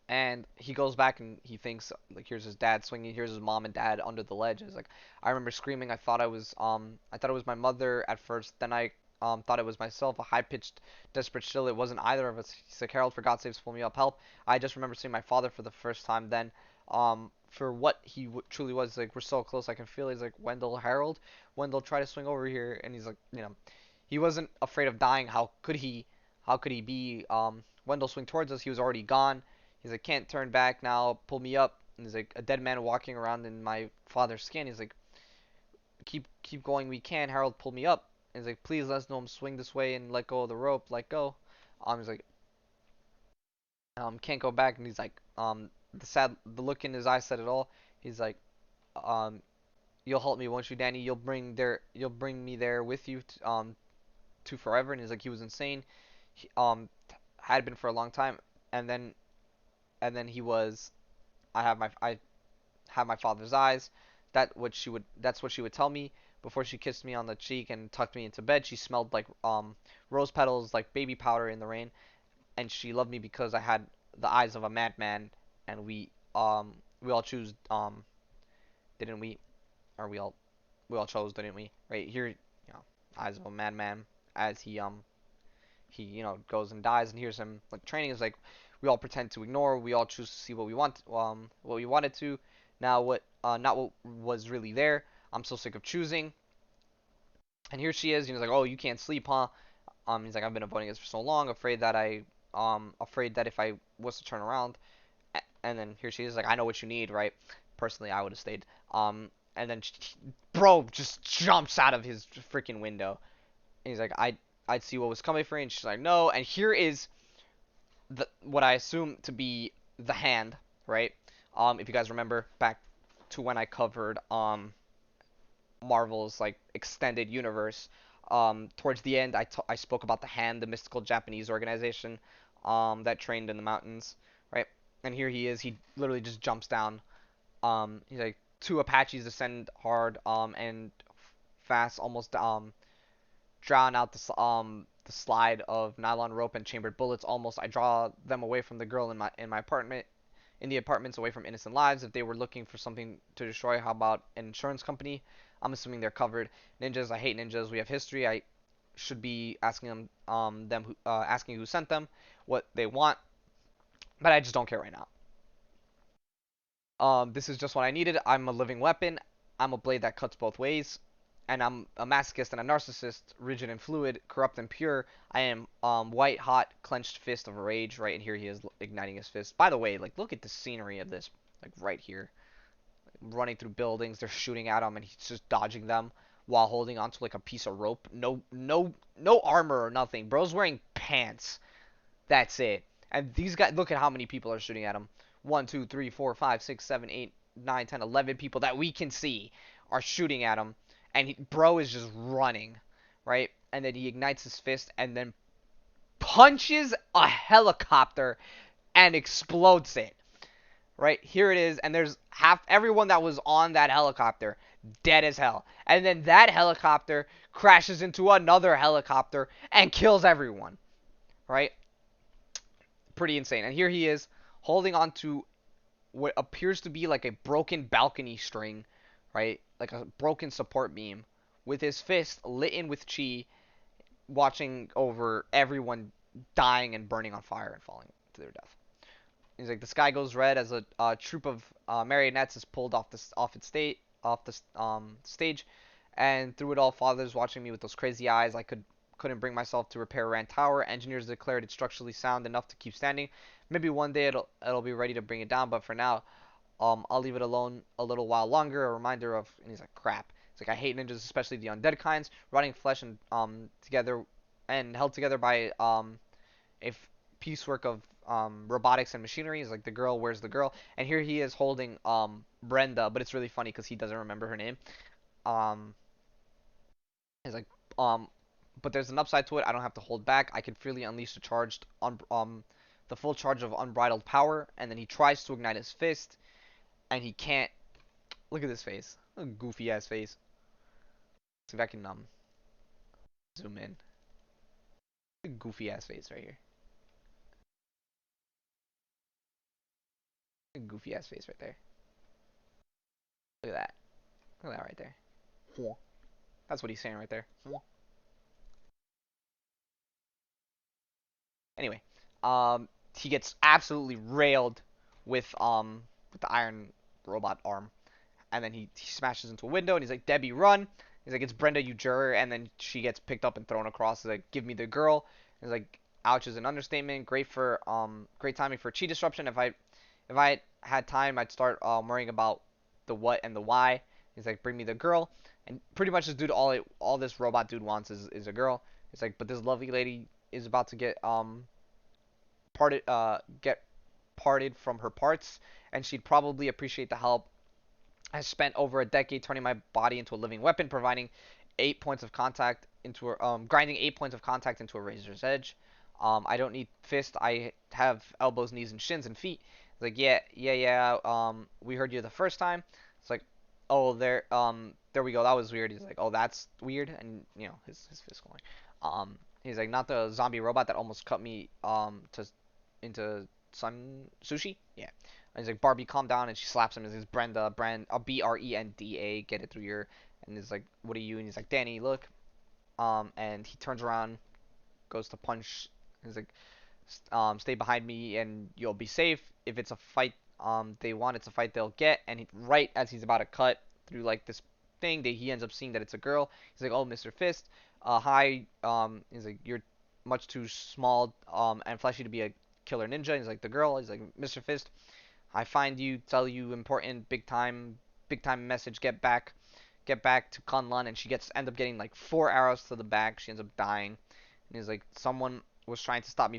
And he goes back and he thinks like here's his dad swinging, here's his mom and dad under the ledge. It's like I remember screaming. I thought it was my mother at first. Then I thought it was myself. A high pitched, desperate shrill. It wasn't either of us. He's like Harold, for God's sakes, pull me up, help! I just remember seeing my father for the first time then. For what he truly was, like we're so close, I can feel. He's like Wendell, Harold, Wendell, try to swing over here, and he's like he wasn't afraid of dying. How could he? How could he be? Wendell swing towards us. He was already gone. He's like, can't turn back now. Pull me up. And he's like, a dead man walking around in my father's skin. He's like, keep going. We can. Harold, pull me up. And he's like, please let us know him. Swing this way and let go of the rope. Let go. He's like, can't go back. And he's like, the look in his eyes said it all. He's like, um, you'll help me, won't you, Danny? You'll bring me there with you, to forever. And he's like, he was insane. He, had been for a long time. And then he was I have my father's eyes. That's what she would tell me before she kissed me on the cheek and tucked me into bed. She smelled like rose petals, like baby powder in the rain, and she loved me because I had the eyes of a madman. And we all choose didn't we? Or we all chose, didn't we? Right here, eyes of a madman as he goes and dies, and here's him like training is like We all pretend to ignore. We all choose to see what we wanted to. Now not what was really there. I'm so sick of choosing. And here she is. He's like, oh, you can't sleep, huh? He's like, I've been avoiding this for so long, afraid that if I was to turn around, and then here she is, like, I know what you need, right? Personally, I would have stayed. And then bro just jumps out of his freaking window. And he's like, I'd see what was coming for you, and she's like, no. And here is what I assume to be the hand, right? If you guys remember back to when I covered Marvel's like extended universe. Towards the end, I spoke about the Hand, the mystical Japanese organization that trained in the mountains, right? And here he is. He literally just jumps down. He's like, two Apaches descend hard and fast, almost drown out the slide of nylon rope and chambered bullets. Almost, I draw them away from the girl in my apartment. In the apartments, away from innocent lives. If they were looking for something to destroy, how about an insurance company? I'm assuming they're covered. Ninjas, I hate ninjas. We have history. I should be asking asking who sent them, what they want, but I just don't care right now. This is just what I needed. I'm a living weapon. I'm a blade that cuts both ways, and I'm a masochist and a narcissist, rigid and fluid, corrupt and pure. I am white hot, clenched fist of rage. Right, and here he is igniting his fist. By the way, like look at the scenery of this, like right here, running through buildings. They're shooting at him, and he's just dodging them while holding onto like a piece of rope. No armor or nothing. Bro's wearing pants. That's it. And these guys, look at how many people are shooting at him. 1, 2, 3, 4, 5, 6, 7, 8, 9, 10, 11 people that we can see are shooting at him. And bro is just running, right? And then he ignites his fist and then punches a helicopter and explodes it. Right? Here it is. And there's half everyone that was on that helicopter dead as hell. And then that helicopter crashes into another helicopter and kills everyone. Right? Pretty insane. And here he is holding on to what appears to be like a broken balcony string, right? Like a broken support beam, with his fist lit in with chi, watching over everyone dying and burning on fire and falling to their death. He's like, the sky goes red as a troop of marionettes is pulled off the stage, and through it all, father's watching me with those crazy eyes. I couldn't bring myself to repair Rand Tower. Engineers declared it structurally sound enough to keep standing. Maybe one day it'll be ready to bring it down, but for now, I'll leave it alone a little while longer. A reminder of, and he's like, crap. It's like, I hate ninjas, especially the undead kinds, rotting flesh and together and held together by a piecework of robotics and machinery. Is like, the girl, where's the girl? And here he is holding Brenda, but it's really funny because he doesn't remember her name. Um, he's like, um, but there's an upside to it. I don't have to hold back. I can freely unleash the full charge of unbridled power. And then he tries to ignite his fist, and he can't. Look at this face, a goofy ass face. See if I can zoom in. A goofy ass face right here. A goofy ass face right there. Look at that. Look at that right there. That's what he's saying right there. Anyway, he gets absolutely railed with the iron robot arm, and then he smashes into a window, and he's like, Debbie, run. He's like, it's Brenda, you juror. And then she gets picked up and thrown across. He's like, give me the girl. He's like, ouch is an understatement. Great timing for chi disruption. If I had time, I'd start worrying about the what and the why. He's like, bring me the girl. And pretty much this dude, all this robot dude wants is a girl. It's like, but this lovely lady is about to get parted from her parts, and she'd probably appreciate the help. I spent over a decade turning my body into a living weapon, providing 8 points of contact into grinding 8 points of contact into a razor's edge. I don't need fists. I have elbows, knees, and shins and feet. It's like, yeah. We heard you the first time. It's like, oh, there we go. That was weird. He's like, oh, that's weird, and his fist going. He's like, not the zombie robot that almost cut me to into sun sushi. Yeah. And he's like, Barbie, calm down, and she slaps him. And he's Brenda, get it through your. And he's like, what are you? And he's like, Danny, look. And he turns around, goes to punch. He's like, stay behind me and you'll be safe. If it's a fight, they want it's a fight they'll get. And right as he's about to cut through like this thing, he ends up seeing that it's a girl. He's like, "Oh, Mr. Fist, hi." He's like, "You're much too small and fleshy to be a killer ninja." He's like, "The girl." He's like, "Mr. Fist, I find you, tell you important, big time message. Get back to Kunlun." And she end up getting like 4 arrows to the back. She ends up dying. And he's like, "Someone was trying to stop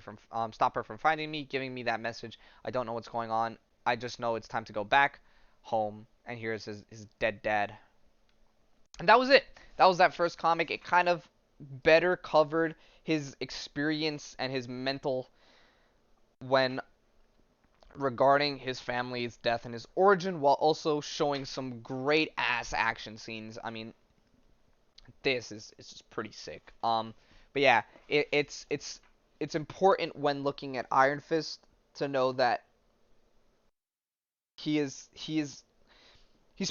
her from finding me, giving me that message. I don't know what's going on. I just know it's time to go back home." And here's his dead dad. And that was it. That was that first comic. It kind of better covered his experience and his mental when regarding his family's death and his origin, while also showing some great ass action scenes. I mean, this is just pretty sick. But yeah, it's important when looking at Iron Fist to know that he's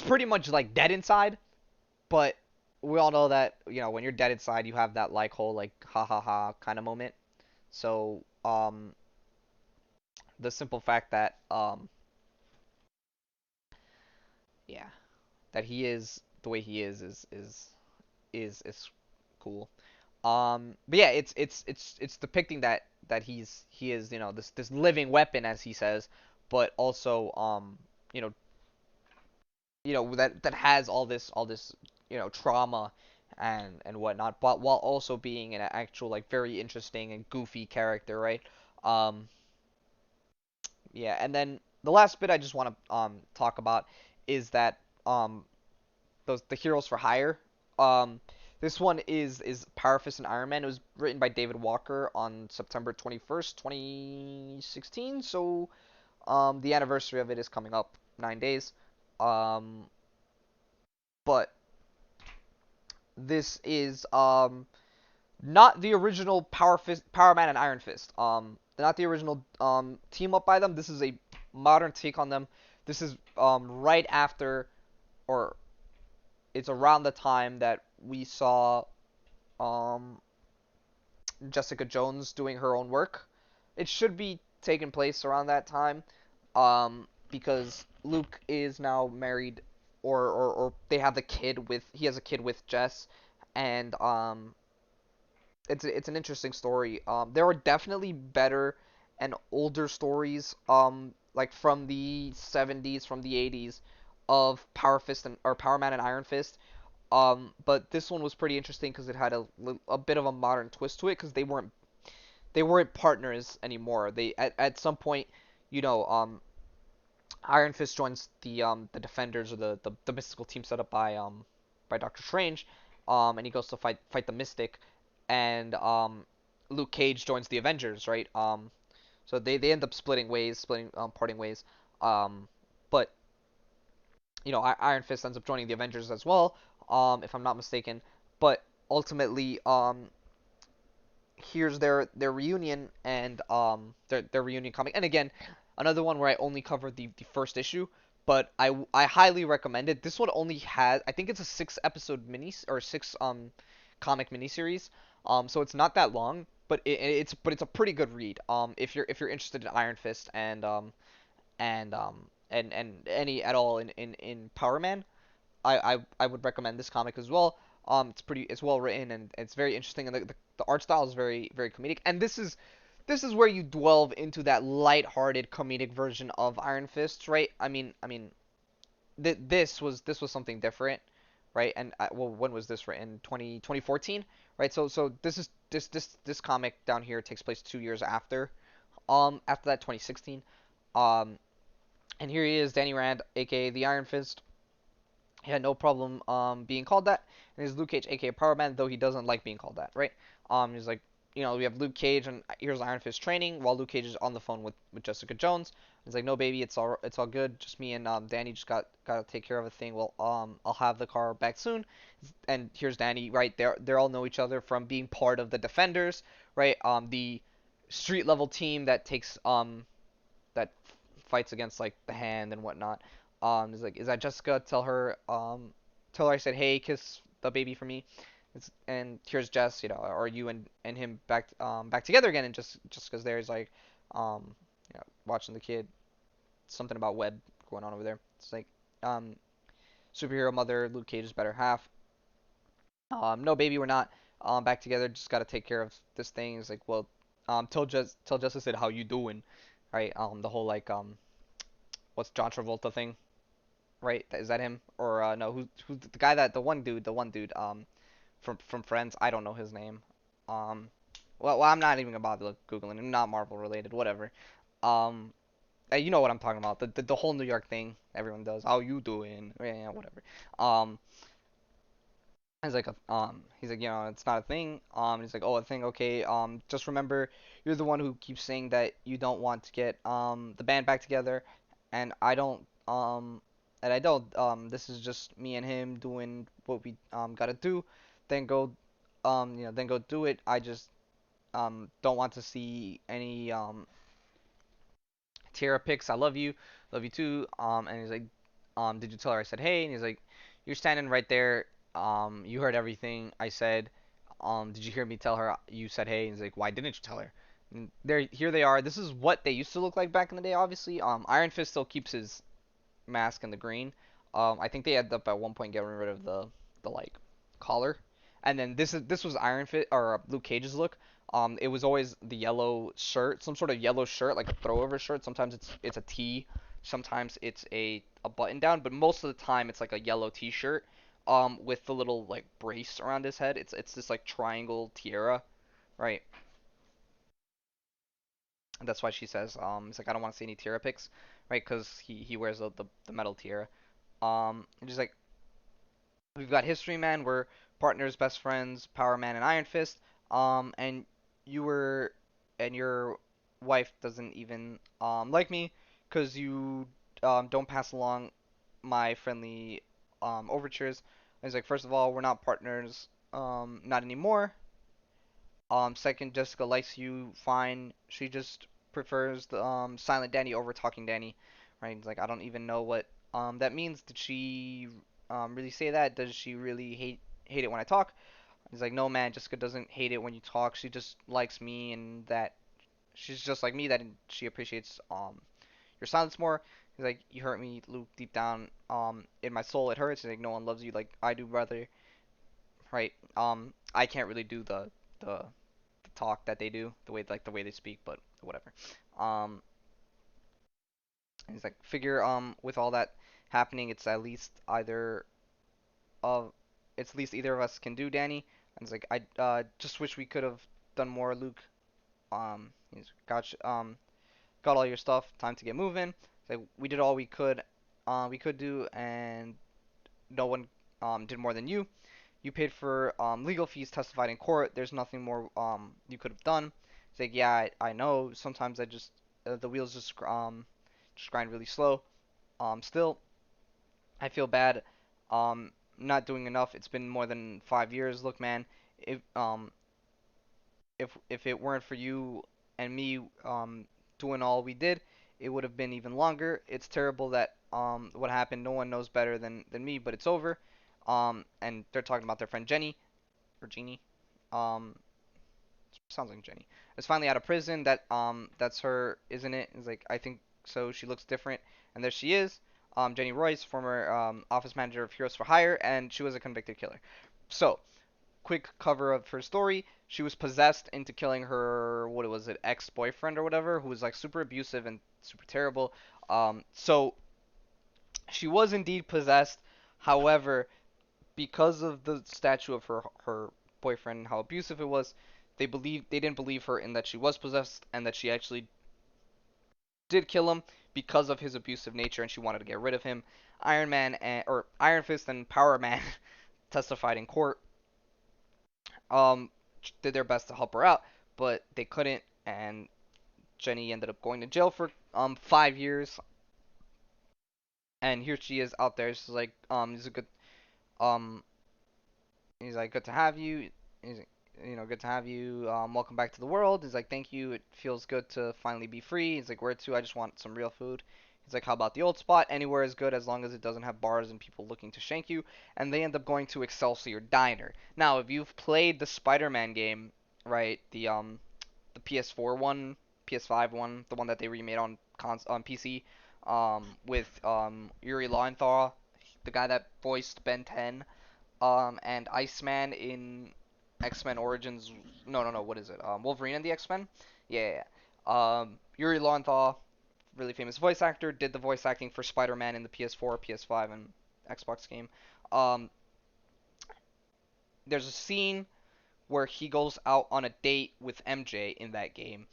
pretty much like dead inside, but we all know that when you're dead inside, you have that like whole like ha ha ha kind of moment. So the simple fact that yeah, that he is the way he is cool. But yeah, it's depicting that he is this living weapon, as he says, but also you know that has all this trauma and whatnot, but while also being an actual like very interesting and goofy character, right? Um, yeah, and then the last bit I just want to talk about is that the Heroes for Hire. Um, this one is Power Fist and Iron Man. It was written by David Walker on September 21st, 2016. So the anniversary of it is coming up 9 days. Um, but this is not the original Power Man and Iron Fist. Not the original team up by them. This is a modern take on them. This is right after, or it's around the time that we saw um, Jessica Jones doing her own work. It should be taking place around that time, because Luke is now married, or they have the kid with he has a kid with Jess, and it's an interesting story. There are definitely better and older stories, like from the 70s, from the 80s, of Power Fist and or Power Man and Iron Fist. But this one was pretty interesting because it had a bit of a modern twist to it because they weren't partners anymore. They at some point, you know, Iron Fist joins the Defenders, or the mystical team set up by Doctor Strange, and he goes to fight the Mystic, and Luke Cage joins the Avengers, right? So they end up parting ways, but Iron Fist ends up joining the Avengers as well, if I'm not mistaken. But ultimately, here's their reunion, and their reunion comic. And again, another one where I only covered the first issue, but I highly recommend it. This one only has, I think it's a 6 episode or six comic miniseries. So it's not that long, but it's a pretty good read. If you're interested in Iron Fist and any at all in Power Man, I would recommend this comic as well. It's well written, and it's very interesting, and the art style is very very comedic. And this is where you delve into that light-hearted comedic version of Iron Fist, right? I mean, this was something different, right? And well, when was this written? 2014, right? So this comic down here takes place 2 years after that, 2016. Um, and here he is, Danny Rand, aka the Iron Fist. He had no problem being called that. And he's Luke Cage, aka Power Man, though he doesn't like being called that, right? He's like, we have Luke Cage, and here's Iron Fist training while Luke Cage is on the phone with Jessica Jones. He's like, "No, baby, it's all good. Just me and Danny just gotta take care of a thing. Well, I'll have the car back soon." And here's Danny, right? They all know each other from being part of the Defenders, right? The street level team that fights against like the Hand and whatnot. He's like, "Is that Jessica? Tell her I said hey, kiss the baby for me." And here's Jess, or you and him back together again, and just because there's like um watching the kid, something about web going on over there. It's like um superhero mother, Luke Cage's better half. No, baby, we're not back together. Just got to take care of this thing. It's like, well, tell Justice it how you doing, right? The whole like what's John Travolta thing, right? Is that him or no? Who's the guy that the one dude from Friends? I don't know his name. Um, well, I'm not even gonna bother googling him. Not Marvel related, whatever. Um, you know what I'm talking about. The whole New York thing everyone does. How you doing? Yeah, whatever. Um, he's like, it's not a thing. He's like, oh, a thing, okay. Just remember, you're the one who keeps saying that you don't want to get the band back together, and I don't. This is just me and him doing what we gotta do. Then go, then go do it. I just don't want to see any Tierra pics. I love you too. And he's like, did you tell her I said hey? And he's like, you're standing right there. You heard everything I said. Did you hear me tell her you said hey? And he's like, why didn't you tell her? And here they are. This is what they used to look like back in the day. Obviously, Iron Fist still keeps his mask in the green. I think they ended up at one point getting rid of the like collar, and then this was Iron Fist or Luke Cage's look. It was always the yellow shirt, some sort of yellow shirt, like a throwover shirt. Sometimes it's a tee, sometimes it's a button down, but most of the time it's like a yellow T-shirt, with the little like brace around his head. It's this like triangle tiara, right? And that's why she says, it's like I don't want to see any tiara pics, right? Because he wears the metal tiara. And she's like, we've got History Man, we're partners, best friends, Power Man and Iron Fist. And you were, and your wife doesn't even like me because you don't pass along my friendly overtures. And he's like, first of all, we're not partners, not anymore. Second, Jessica likes you fine. She just prefers the silent Danny over talking Danny, right? It's like I don't even know what that means. Did she really say that? Does she really hate it when I talk? He's like, no man, Jessica doesn't hate it when you talk. She just likes me, and that she's just like me. That she appreciates your silence more. He's like, you hurt me, Luke, deep down in my soul. It hurts. He's like, no one loves you like I do, brother. Right? I can't really do the talk that they do, the way they speak, but whatever. Um, and he's like, figure with all that happening, of it's at least either of us can do, Danny. And he's like, I just wish we could have done more, Luke. Got all your stuff. Time to get moving. It's like we did all we could do, and no one did more than you. You paid for legal fees, testified in court. There's nothing more you could have done. It's like, yeah, I know. Sometimes I just the wheels just grind really slow. Still, I feel bad. Not doing enough. It's been more than 5 years. Look, man, if if it weren't for you and me doing all we did, it would have been even longer. It's terrible that what happened. No one knows better than me, but it's over. And they're talking about their friend Jenny or Jeannie. Um, sounds like Jenny. Is finally out of prison. That's her, isn't it? It's like I think so. She looks different, and there she is. Jenny Royce, former office manager of Heroes for Hire, and she was a convicted killer. So, quick cover of her story. She was possessed into killing her, what was it, ex-boyfriend or whatever, who was like super abusive and super terrible. So she was indeed possessed. However, because of the statue of her boyfriend and how abusive it was, they didn't believe her in that she was possessed and that she actually did kill him because of his abusive nature, and she wanted to get rid of him. Or Iron Fist and Power Man testified in court, um, did their best to help her out, but they couldn't, and Jenny ended up going to jail for 5 years, and here she is out there. She's like, he's a good, um, he's like, good to have you. He's, good to have you. Welcome back to the world. He's like, thank you. It feels good to finally be free. He's like, where to? I just want some real food. He's like, how about the old spot? Anywhere is good as long as it doesn't have bars and people looking to shank you. And they end up going to Excelsior Diner. Now, if you've played the Spider-Man game, right, the PS4 one, PS5 one, the one that they remade on on PC, with Yuri Lowenthal, the guy that voiced Ben 10, and Iceman in X-Men Origins. No, no, no. What is it? Wolverine and the X-Men. Yeah, yeah, yeah. Yuri Lowenthal, really famous voice actor, did the voice acting for Spider-Man in the PS4, PS5, and Xbox game. Um, there's a scene where he goes out on a date with MJ in that game,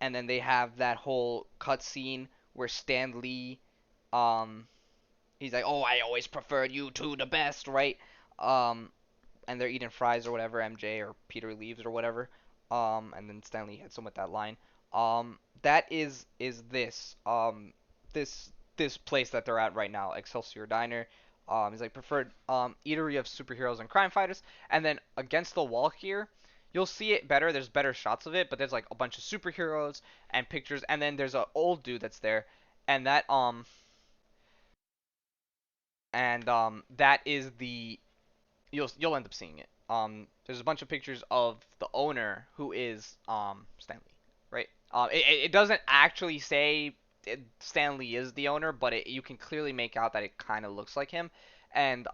and then they have that whole cutscene where Stan Lee, um, he's like, "Oh, I always preferred you two the best," right? Um, and they're eating fries or whatever, MJ or Peter leaves or whatever. And then Stanley hits him with that line. That is this place that they're at right now, Excelsior Diner. Is like preferred eatery of superheroes and crime fighters. And then against the wall here, you'll see it better. There's better shots of it, but there's like a bunch of superheroes and pictures. And then there's an old dude that's there, and that is the you'll end up seeing it. There's a bunch of pictures of the owner who is Stanley, right? It doesn't actually say Stanley is the owner, but you can clearly make out that it kind of looks like him. And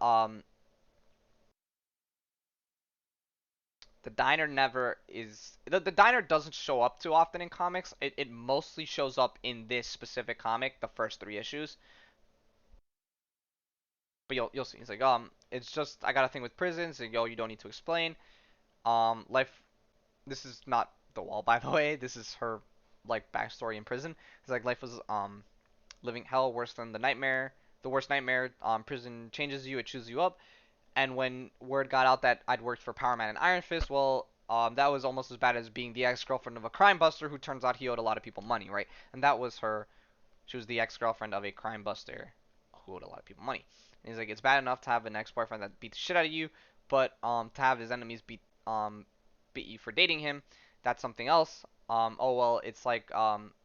the diner never is the diner doesn't show up too often in comics. It mostly shows up in this specific comic, the first three issues. But you'll see. It's like it's just I got a thing with prisons. And, yo, you don't need to explain. Life. This is not the wall, by the way. This is her like backstory in prison. It's like life was living hell worse than the nightmare. The worst nightmare. Prison changes you. It chews you up. And when word got out that I'd worked for Power Man and Iron Fist, well, that was almost as bad as being the ex-girlfriend of a crime buster who turns out he owed a lot of people money, right? And that was her. She was the ex-girlfriend of a crime buster who owed a lot of people money. And he's like, it's bad enough to have an ex-boyfriend that beat the shit out of you, but to have his enemies beat you for dating him, that's something else. Oh well, it's like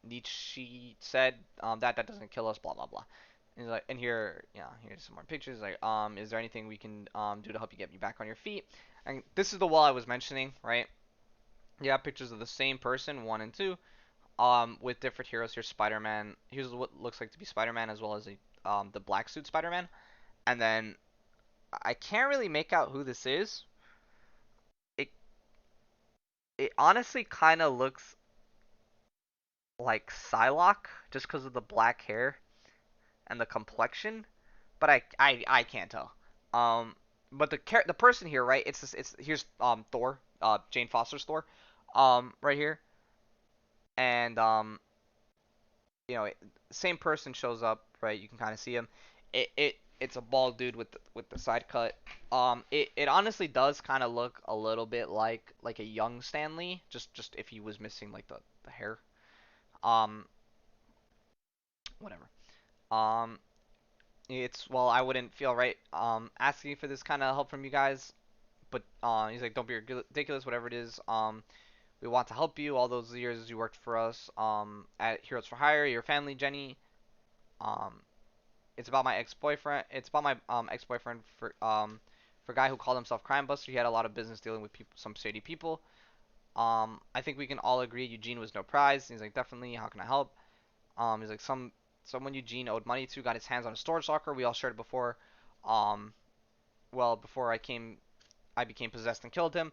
Nietzsche said, that doesn't kill us, blah blah blah. And he's like, and here, yeah, here's some more pictures. Like, is there anything we can do to help you get you back on your feet? And this is the wall I was mentioning, right? You have pictures of the same person, one and two, with different heroes. Here's Spider-Man. Here's what looks like to be Spider-Man, as well as the black suit Spider-Man. And then I can't really make out who this is. It it honestly kind of looks like Psylocke just because of the black hair and the complexion, but I can't tell. Um, but the person here, right? It's here's Thor, Jane Foster's Thor, right here, and you know, same person shows up, right? You can kind of see him. It's a bald dude with the side cut. It honestly does kind of look a little bit like a young Stanley, just if he was missing like the hair. Um, whatever. Um, it's well, I wouldn't feel right asking for this kind of help from you guys, but he's like, don't be ridiculous, whatever it is. We want to help you. All those years you worked for us at Heroes for Hire, your family, Jenny. Um, it's about my ex-boyfriend. It's about my ex-boyfriend for a guy who called himself Crime Buster. He had a lot of business dealing with people, some shady people. I think we can all agree Eugene was no prize. He's like, definitely. How can I help? He's like, someone Eugene owed money to got his hands on a storage locker. We all shared it before. Um, well, before I became possessed and killed him.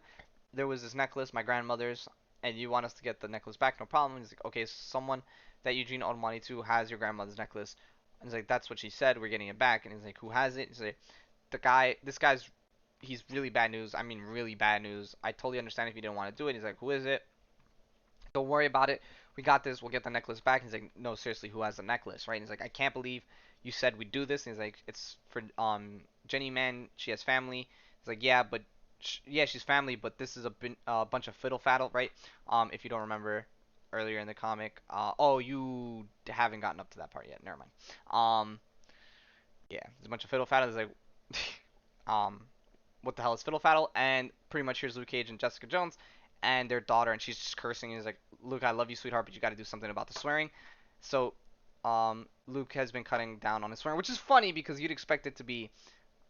There was this necklace, my grandmother's, and you want us to get the necklace back? No problem. He's like, okay, someone that Eugene owed money to has your grandmother's necklace. And he's like, that's what she said. We're getting it back. And he's like, who has it? He's like, this guy's, he's really bad news. I mean, really bad news. I totally understand if you didn't want to do it. He's like, who is it? Don't worry about it. We got this. We'll get the necklace back. He's like, no, seriously, who has the necklace, right? And he's like, I can't believe you said we'd do this. And he's like, it's for Jenny Man. She has family. He's like, yeah, but yeah, she's family, but this is a bunch of fiddle faddle, right? If you don't remember earlier in the comic. Oh, you haven't gotten up to that part yet. Never mind. Yeah, there's a bunch of fiddle faddle. He's like, um, what the hell is fiddle faddle? And pretty much here's Luke Cage and Jessica Jones and their daughter, and she's just cursing. And he's like, Luke, I love you, sweetheart, but you got to do something about the swearing. So, Luke has been cutting down on his swearing, which is funny because you'd expect it to be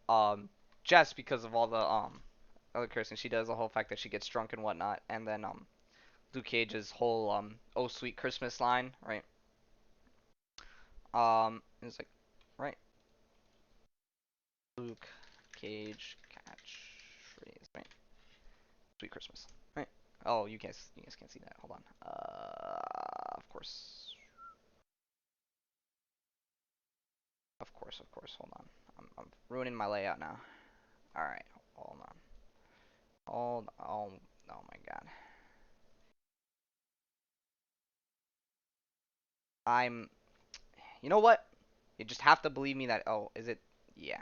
um Jess because of all the other cursing she does, the whole fact that she gets drunk and whatnot, and then Luke Cage's whole "Oh Sweet Christmas" line, right? It's like, right, Luke Cage catchphrase, right? Sweet Christmas, right? Oh, you guys can't see that. Hold on. Of course, of course. Hold on. I'm ruining my layout now. All right, hold on. Hold. Oh my God. I'm. You know what? You just have to believe me that. Oh, is it? Yeah.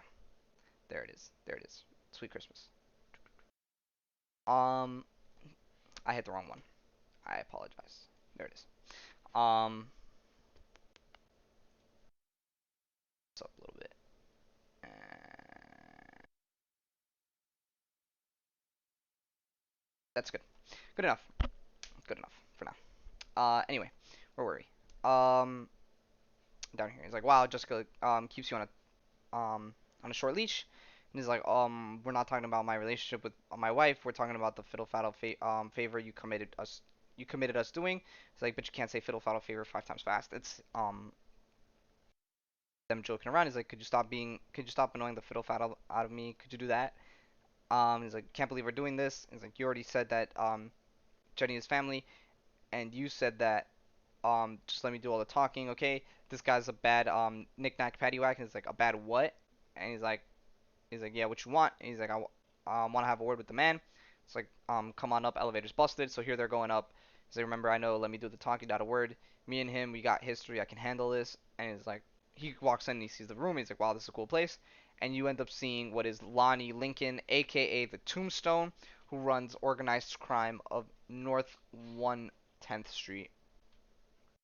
There it is. There it is. Sweet Christmas. Um, I hit the wrong one. I apologize. There it is. Um, it's up a little bit. That's good. Good enough. Good enough for now. Anyway, where were we? Down here. He's like, wow, Jessica keeps you on a short leash. And he's like, we're not talking about my relationship with my wife. We're talking about the fiddle faddle favor you committed us doing. It's like, but you can't say fiddle faddle favor 5 times fast. It's them joking around. He's like, could you stop annoying the fiddle faddle out of me? Could you do that? He's like, can't believe we're doing this. He's like, you already said that Jenny is family, and you said that just let me do all the talking, okay? This guy's a bad knick-knack paddywhack. And he's like, a bad what? And he's like, yeah, what you want? And he's like, I want to have a word with the man. It's like, come on up, elevator's busted. So here they're going up. He's like, remember, I know, let me do the talking, not a word. Me and him, we got history, I can handle this. And he's like, he walks in and he sees the room. He's like, wow, this is a cool place. And you end up seeing what is Lonnie Lincoln, aka the Tombstone, who runs organized crime of North 110th Street.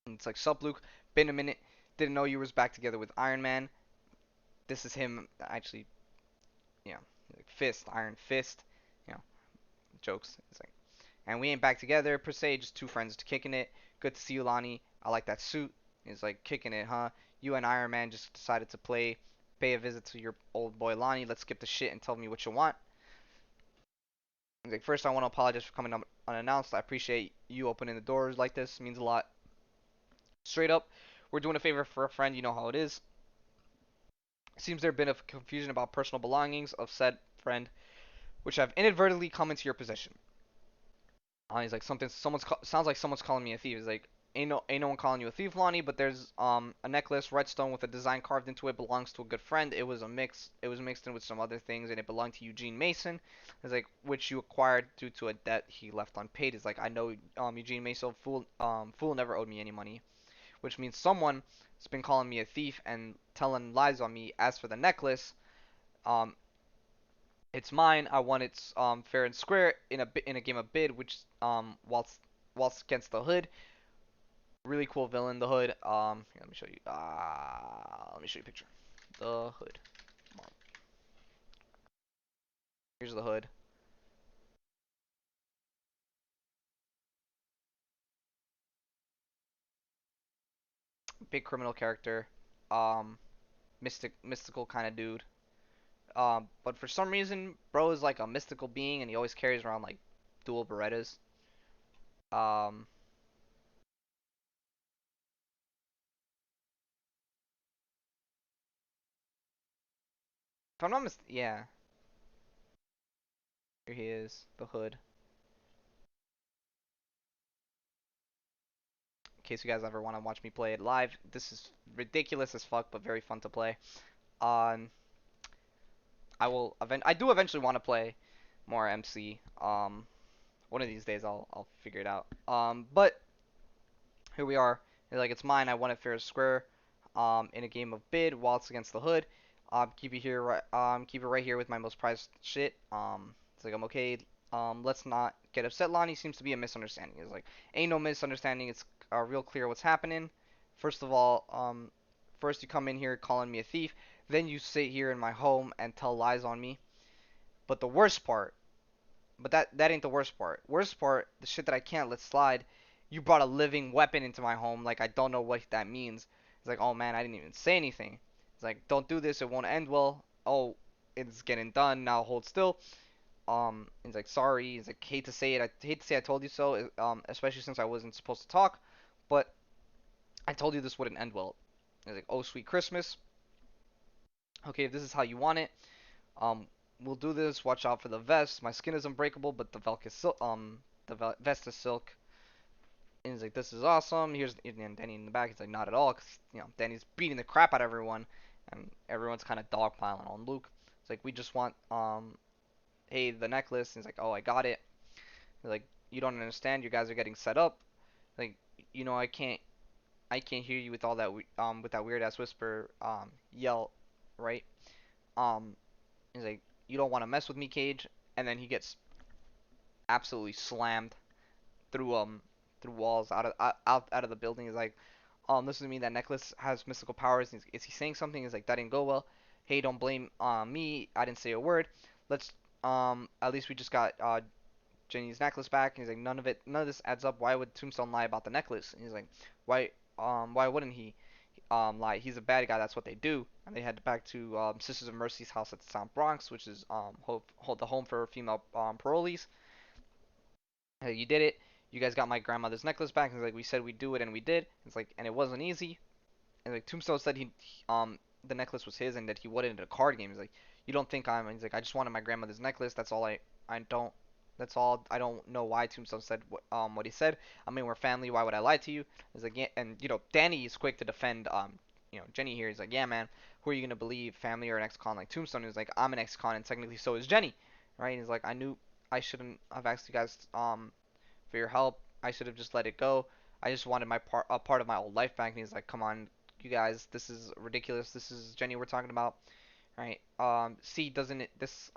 And it's like, sup, Luke, been a minute. Didn't know you was back together with Iron Man. This is him, actually, you know, like fist, Iron Fist, you know, jokes. It's like, and we ain't back together per se, just two friends kicking it. Good to see you, Lonnie. I like that suit. He's like, kicking it, huh? You and Iron Man just decided to pay a visit to your old boy Lonnie. Let's skip the shit and tell me what you want. He's like, first I want to apologize for coming up unannounced. I appreciate you opening the doors like this. It means a lot. Straight up, we're doing a favor for a friend. You know how it is. Seems there have been a confusion about personal belongings of said friend, which have inadvertently come into your possession. He's like, sounds like someone's calling me a thief. He's like, ain't no one calling you a thief, Lonnie, but there's a necklace, red stone with a design carved into it, belongs to a good friend. It was mixed in with some other things, and it belonged to Eugene Mason. He's like, which you acquired due to a debt he left unpaid. He's like, I know Eugene Mason, fool never owed me any money, which means someone has been calling me a thief and telling lies on me. As for the necklace, um it's mine. I won it fair and square in a game of bid, which whilst against the Hood. Really cool villain, the Hood. Here, let me show you. Let me show you a picture. The Hood. Here's the Hood. Big criminal character. Um, mystical kind of dude. But for some reason, bro is like a mystical being, and he always carries around like dual Berettas. Um, if I'm not yeah, here he is, the Hood. In case you guys ever want to watch me play it live, this is ridiculous as fuck, but very fun to play. Um, I do eventually want to play more MC. One of these days I'll figure it out. But here we are. Like, it's mine. I won it fair and square. In a game of bid while it's against the Hood. Keep it here. Keep it right here with my most prized shit. It's like, I'm okay. Let's not get upset. Lonnie seems to be a misunderstanding. It's like, ain't no misunderstanding. It's real clear what's happening. First of all, first you come in here calling me a thief. Then you sit here in my home and tell lies on me. But the worst part, but that ain't the worst part. Worst part, the shit that I can't let slide. You brought a living weapon into my home. Like, I don't know what that means. He's like, oh man, I didn't even say anything. He's like, don't do this, it won't end well. Oh, it's getting done, now hold still. He's like, sorry. He's like, hate to say it, I hate to say I told you so. Especially since I wasn't supposed to talk, but I told you this wouldn't end well. He's like, oh sweet Christmas. Okay, if this is how you want it, um, we'll do this. Watch out for the vest. My skin is unbreakable, but the velk is vest is silk. And he's like, this is awesome. And Danny in the back. He's like, not at all, because Danny's beating the crap out of everyone, and everyone's kind of dogpiling on Luke. It's like, we just want hey, the necklace. And he's like, oh, I got it. He's like, you don't understand. You guys are getting set up. Like, I can't hear you with all that with that weird ass whisper yell, right? Um, he's like, you don't want to mess with me, Cage. And then he gets absolutely slammed through through walls out of the building. He's like, listen to me. That necklace has mystical powers. Is he saying something? He's like, that didn't go well. Hey, don't blame me. I didn't say a word. Let's at least we just got Jenny's necklace back. And he's like, none of this adds up. Why would Tombstone lie about the necklace? And he's like, why wouldn't he lie? He's a bad guy. That's what they do. And they head back to Sisters of Mercy's house at the South Bronx, which is the home for female parolees. Hey, you did it. You guys got my grandmother's necklace back. And he's like, we said we'd do it, and we did. It's like, and it wasn't easy. And like Tombstone said the necklace was his and that he wanted it in a card game. He's like, you don't think I'm? He's like, I just wanted my grandmother's necklace. That's all I don't. That's all. I don't know why Tombstone said what he said. I mean, we're family. Why would I lie to you? He's like, yeah, and Danny is quick to defend Jenny here. He's like, yeah, man, who are you gonna believe, family or an ex-con like Tombstone? He's like, I'm an ex-con and technically so is Jenny, right? And he's like, I knew I shouldn't have asked you guys for your help. I should have just let it go. I just wanted a part of my old life back. And he's like, come on, you guys, this is ridiculous. This is Jenny we're talking about, right? See, doesn't this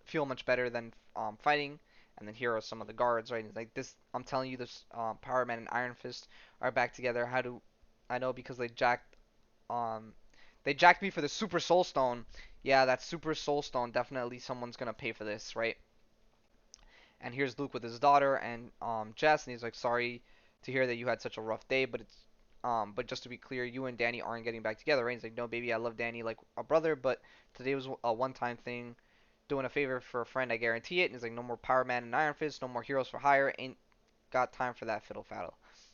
feel much better than fighting? And then here are some of the guards, right? He's like, this, I'm telling you, this Power Man and Iron Fist are back together. How do I know? Because um they jacked me for the Super Soul Stone. Yeah, that Super Soul Stone, definitely someone's gonna pay for this, right? And here's Luke with his daughter and Jess, and he's like, sorry to hear that you had such a rough day, but just to be clear, you and Danny aren't getting back together, right? He's like, no, baby, I love Danny like a brother, but today was a one-time thing, doing a favor for a friend, I guarantee it. And he's like, no more Power Man and Iron Fist, no more Heroes for Hire, ain't got time for that fiddle faddle.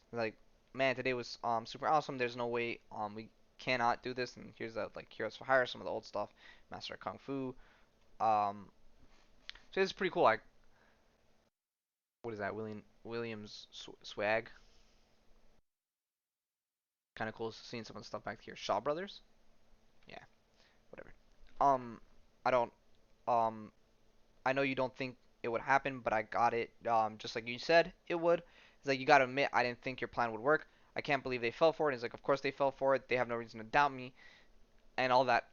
He's like, man, today was super awesome. There's no way we cannot do this. And here's like Heroes for Hire, some of the old stuff, Master of Kung Fu. Um, so it's pretty cool. Like, what is that? Williams swag. Kind of cool seeing some of the stuff back here. Shaw Brothers. Yeah, whatever. Um, I don't. Um, I know you don't think it would happen, but I got it. Just like you said, it would. It's like you gotta admit, I didn't think your plan would work. I can't believe they fell for it. It's like, of course they fell for it. They have no reason to doubt me, and all that.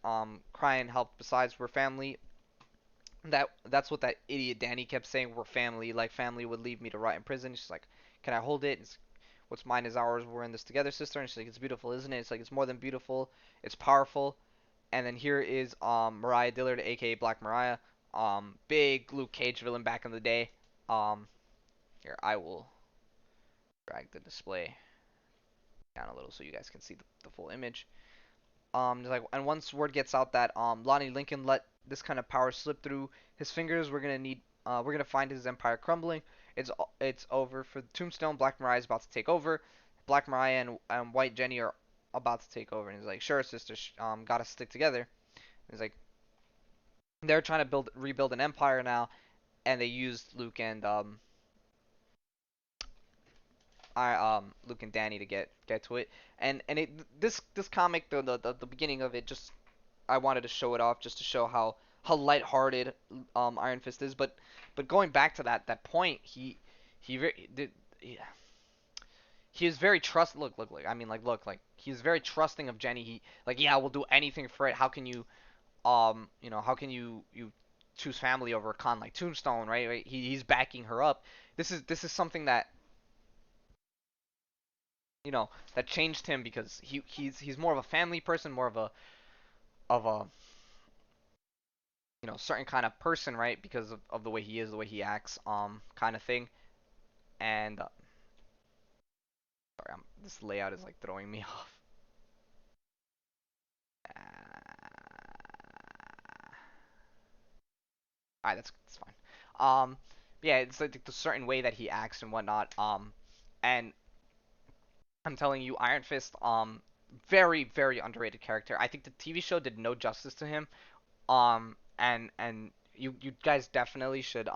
Crying helped. Besides, we're family. That's what that idiot Danny kept saying. We're family. Like family would leave me to rot in prison. She's like, can I hold it? It's, what's mine is ours. We're in this together, sister. And she's like, it's beautiful, isn't it? It's like, it's more than beautiful. It's powerful. And then here is Mariah Dillard, aka Black Mariah, big Luke Cage villain back in the day. Here I will drag the display down a little so you guys can see the full image. Like, and once word gets out that Lonnie Lincoln let this kind of power slip through his fingers, we're gonna find his empire crumbling. It's over for Tombstone. Black Mariah is about to take over. Black Mariah and White Jenny are about to take over. And he's like, sure, sister, gotta stick together. And he's like, they're trying to rebuild an empire now, and they used Luke and Danny to get to it. And this comic, the beginning of it, just I wanted to show it off just to show how lighthearted Iron Fist is. But going back to that point, he very did. He is very look, I mean, like, look, like, he's very trusting of Jenny. He, like, yeah, we'll do anything for it. How can how can you choose family over a con like Tombstone, right? He's backing her up. This is something that that changed him, because he's more of a family person, more of a certain kind of person, right? Because of the way he is, the way he acts, kind of thing. And sorry, this layout is like throwing me off. Alright, that's fine. Yeah, it's like the certain way that he acts and whatnot. And I'm telling you, Iron Fist, very very underrated character. I think the TV show did no justice to him. And you guys definitely should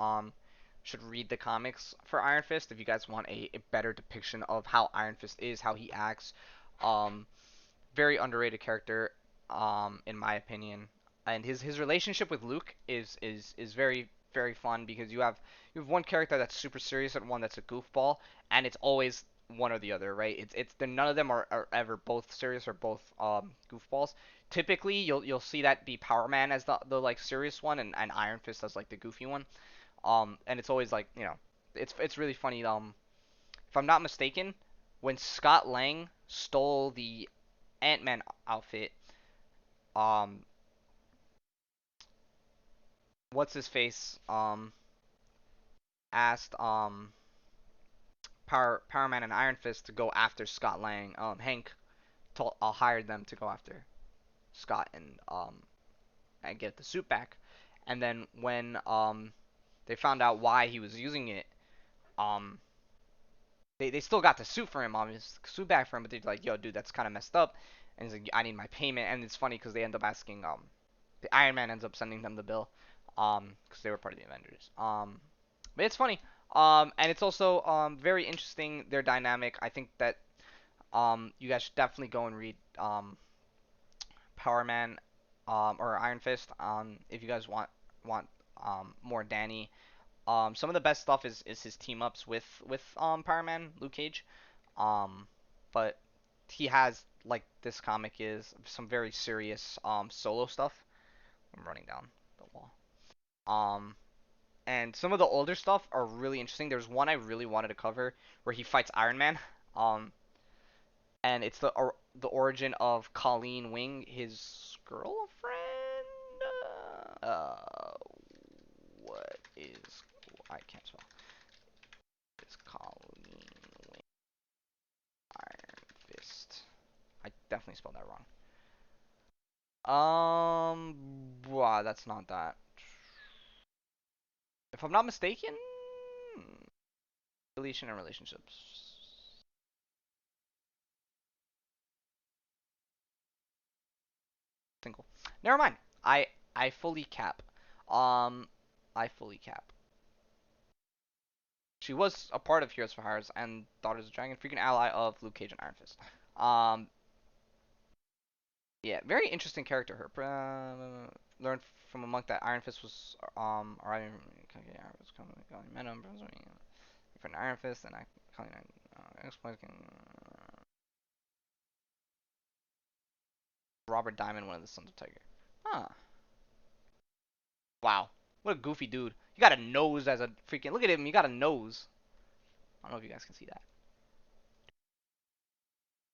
read the comics for Iron Fist if you guys want a better depiction of how Iron Fist is, how he acts. Um, Very underrated character, in my opinion. And his relationship with Luke is very very fun because you have one character that's super serious and one that's a goofball, and it's always one or the other, right? It's none of them are ever both serious or both goofballs. Typically, you'll see that be Power Man as the like serious one, and Iron Fist as like the goofy one. And it's always like it's really funny. If I'm not mistaken, when Scott Lang stole the Ant-Man outfit, um, what's his face, asked Power Man and Iron Fist to go after Scott Lang. Hank hired them to go after Scott and get the suit back. And then when they found out why he was using it, um, they still got the suit for him, his suit back for him, but they're like, yo, dude, that's kind of messed up. And he's like, I need my payment. And it's funny because they end up asking the Iron Man ends up sending them the bill, because they were part of the Avengers. But it's funny. And it's also very interesting their dynamic. I think that you guys should definitely go and read Power Man, or Iron Fist, if you guys want more Danny. Some of the best stuff is his team ups with Power Man, Luke Cage. Um, but he has, like this comic is, some very serious solo stuff. I'm running down the wall. Um, and some of the older stuff are really interesting. There's one I really wanted to cover where he fights Iron Man. Um, and it's the origin of Colleen Wing, his girlfriend. What is I can't spell. It's Colleen Wing Iron Fist. I definitely spelled that wrong. Wow, that's not that. If I'm not mistaken, relation and relationships. Single. Never mind. I fully cap. Um, I fully cap. She was a part of Heroes for Hires and Daughters of Dragon, freaking ally of Luke Cage and Iron Fist. Um, yeah, very interesting character. Her learned from a monk that Iron Fist was arriving. Okay, Iron Fist coming, met him, from Iron Fist, and I explain Robert Diamond, one of the Sons of Tiger. Huh. Wow. What a goofy dude. You got a nose as a freaking. Look at him. You got a nose. I don't know if you guys can see that.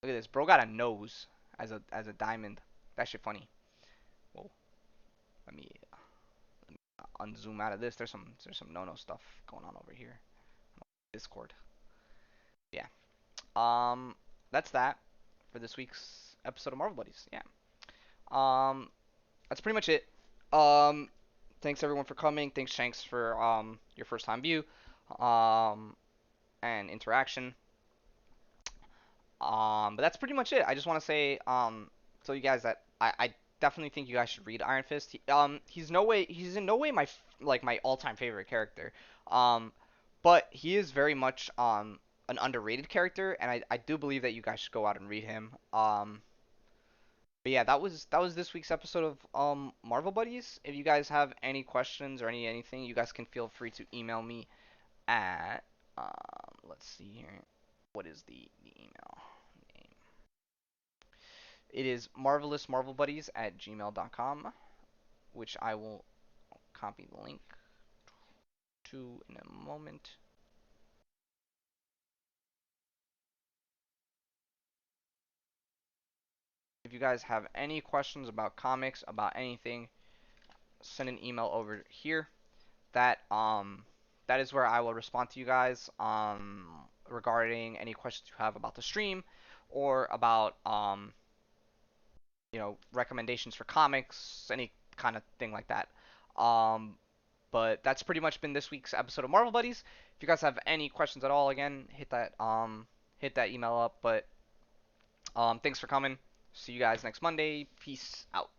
Look at this. Bro got a nose as a diamond. That shit funny. Whoa. Let me unzoom out of this. There's some no stuff going on over here. Discord. Yeah. Um. That's that for this week's episode of Marvel Buddies. Yeah. Um. That's pretty much it. Um. Thanks everyone for coming. Thanks Shanks for your first time view. Um. And interaction. But that's pretty much it. I just want to say, tell you guys that I definitely think you guys should read Iron Fist. He's in no way my all-time favorite character. Um, but he is very much an underrated character, and I do believe that you guys should go out and read him. But yeah, that was this week's episode of Marvel Buddies. If you guys have any questions or anything, you guys can feel free to email me at let's see here. What is the email? It is marvelousmarvelbuddies@gmail.com, which I will copy the link to in a moment. If you guys have any questions about comics, about anything, send an email over here. That is where I will respond to you guys regarding any questions you have about the stream or about recommendations for comics, any kind of thing like that. Um, But that's pretty much been this week's episode of Marvel Buddies. If you guys have any questions at all, again, hit that email up. But thanks for coming. See you guys next Monday. Peace out.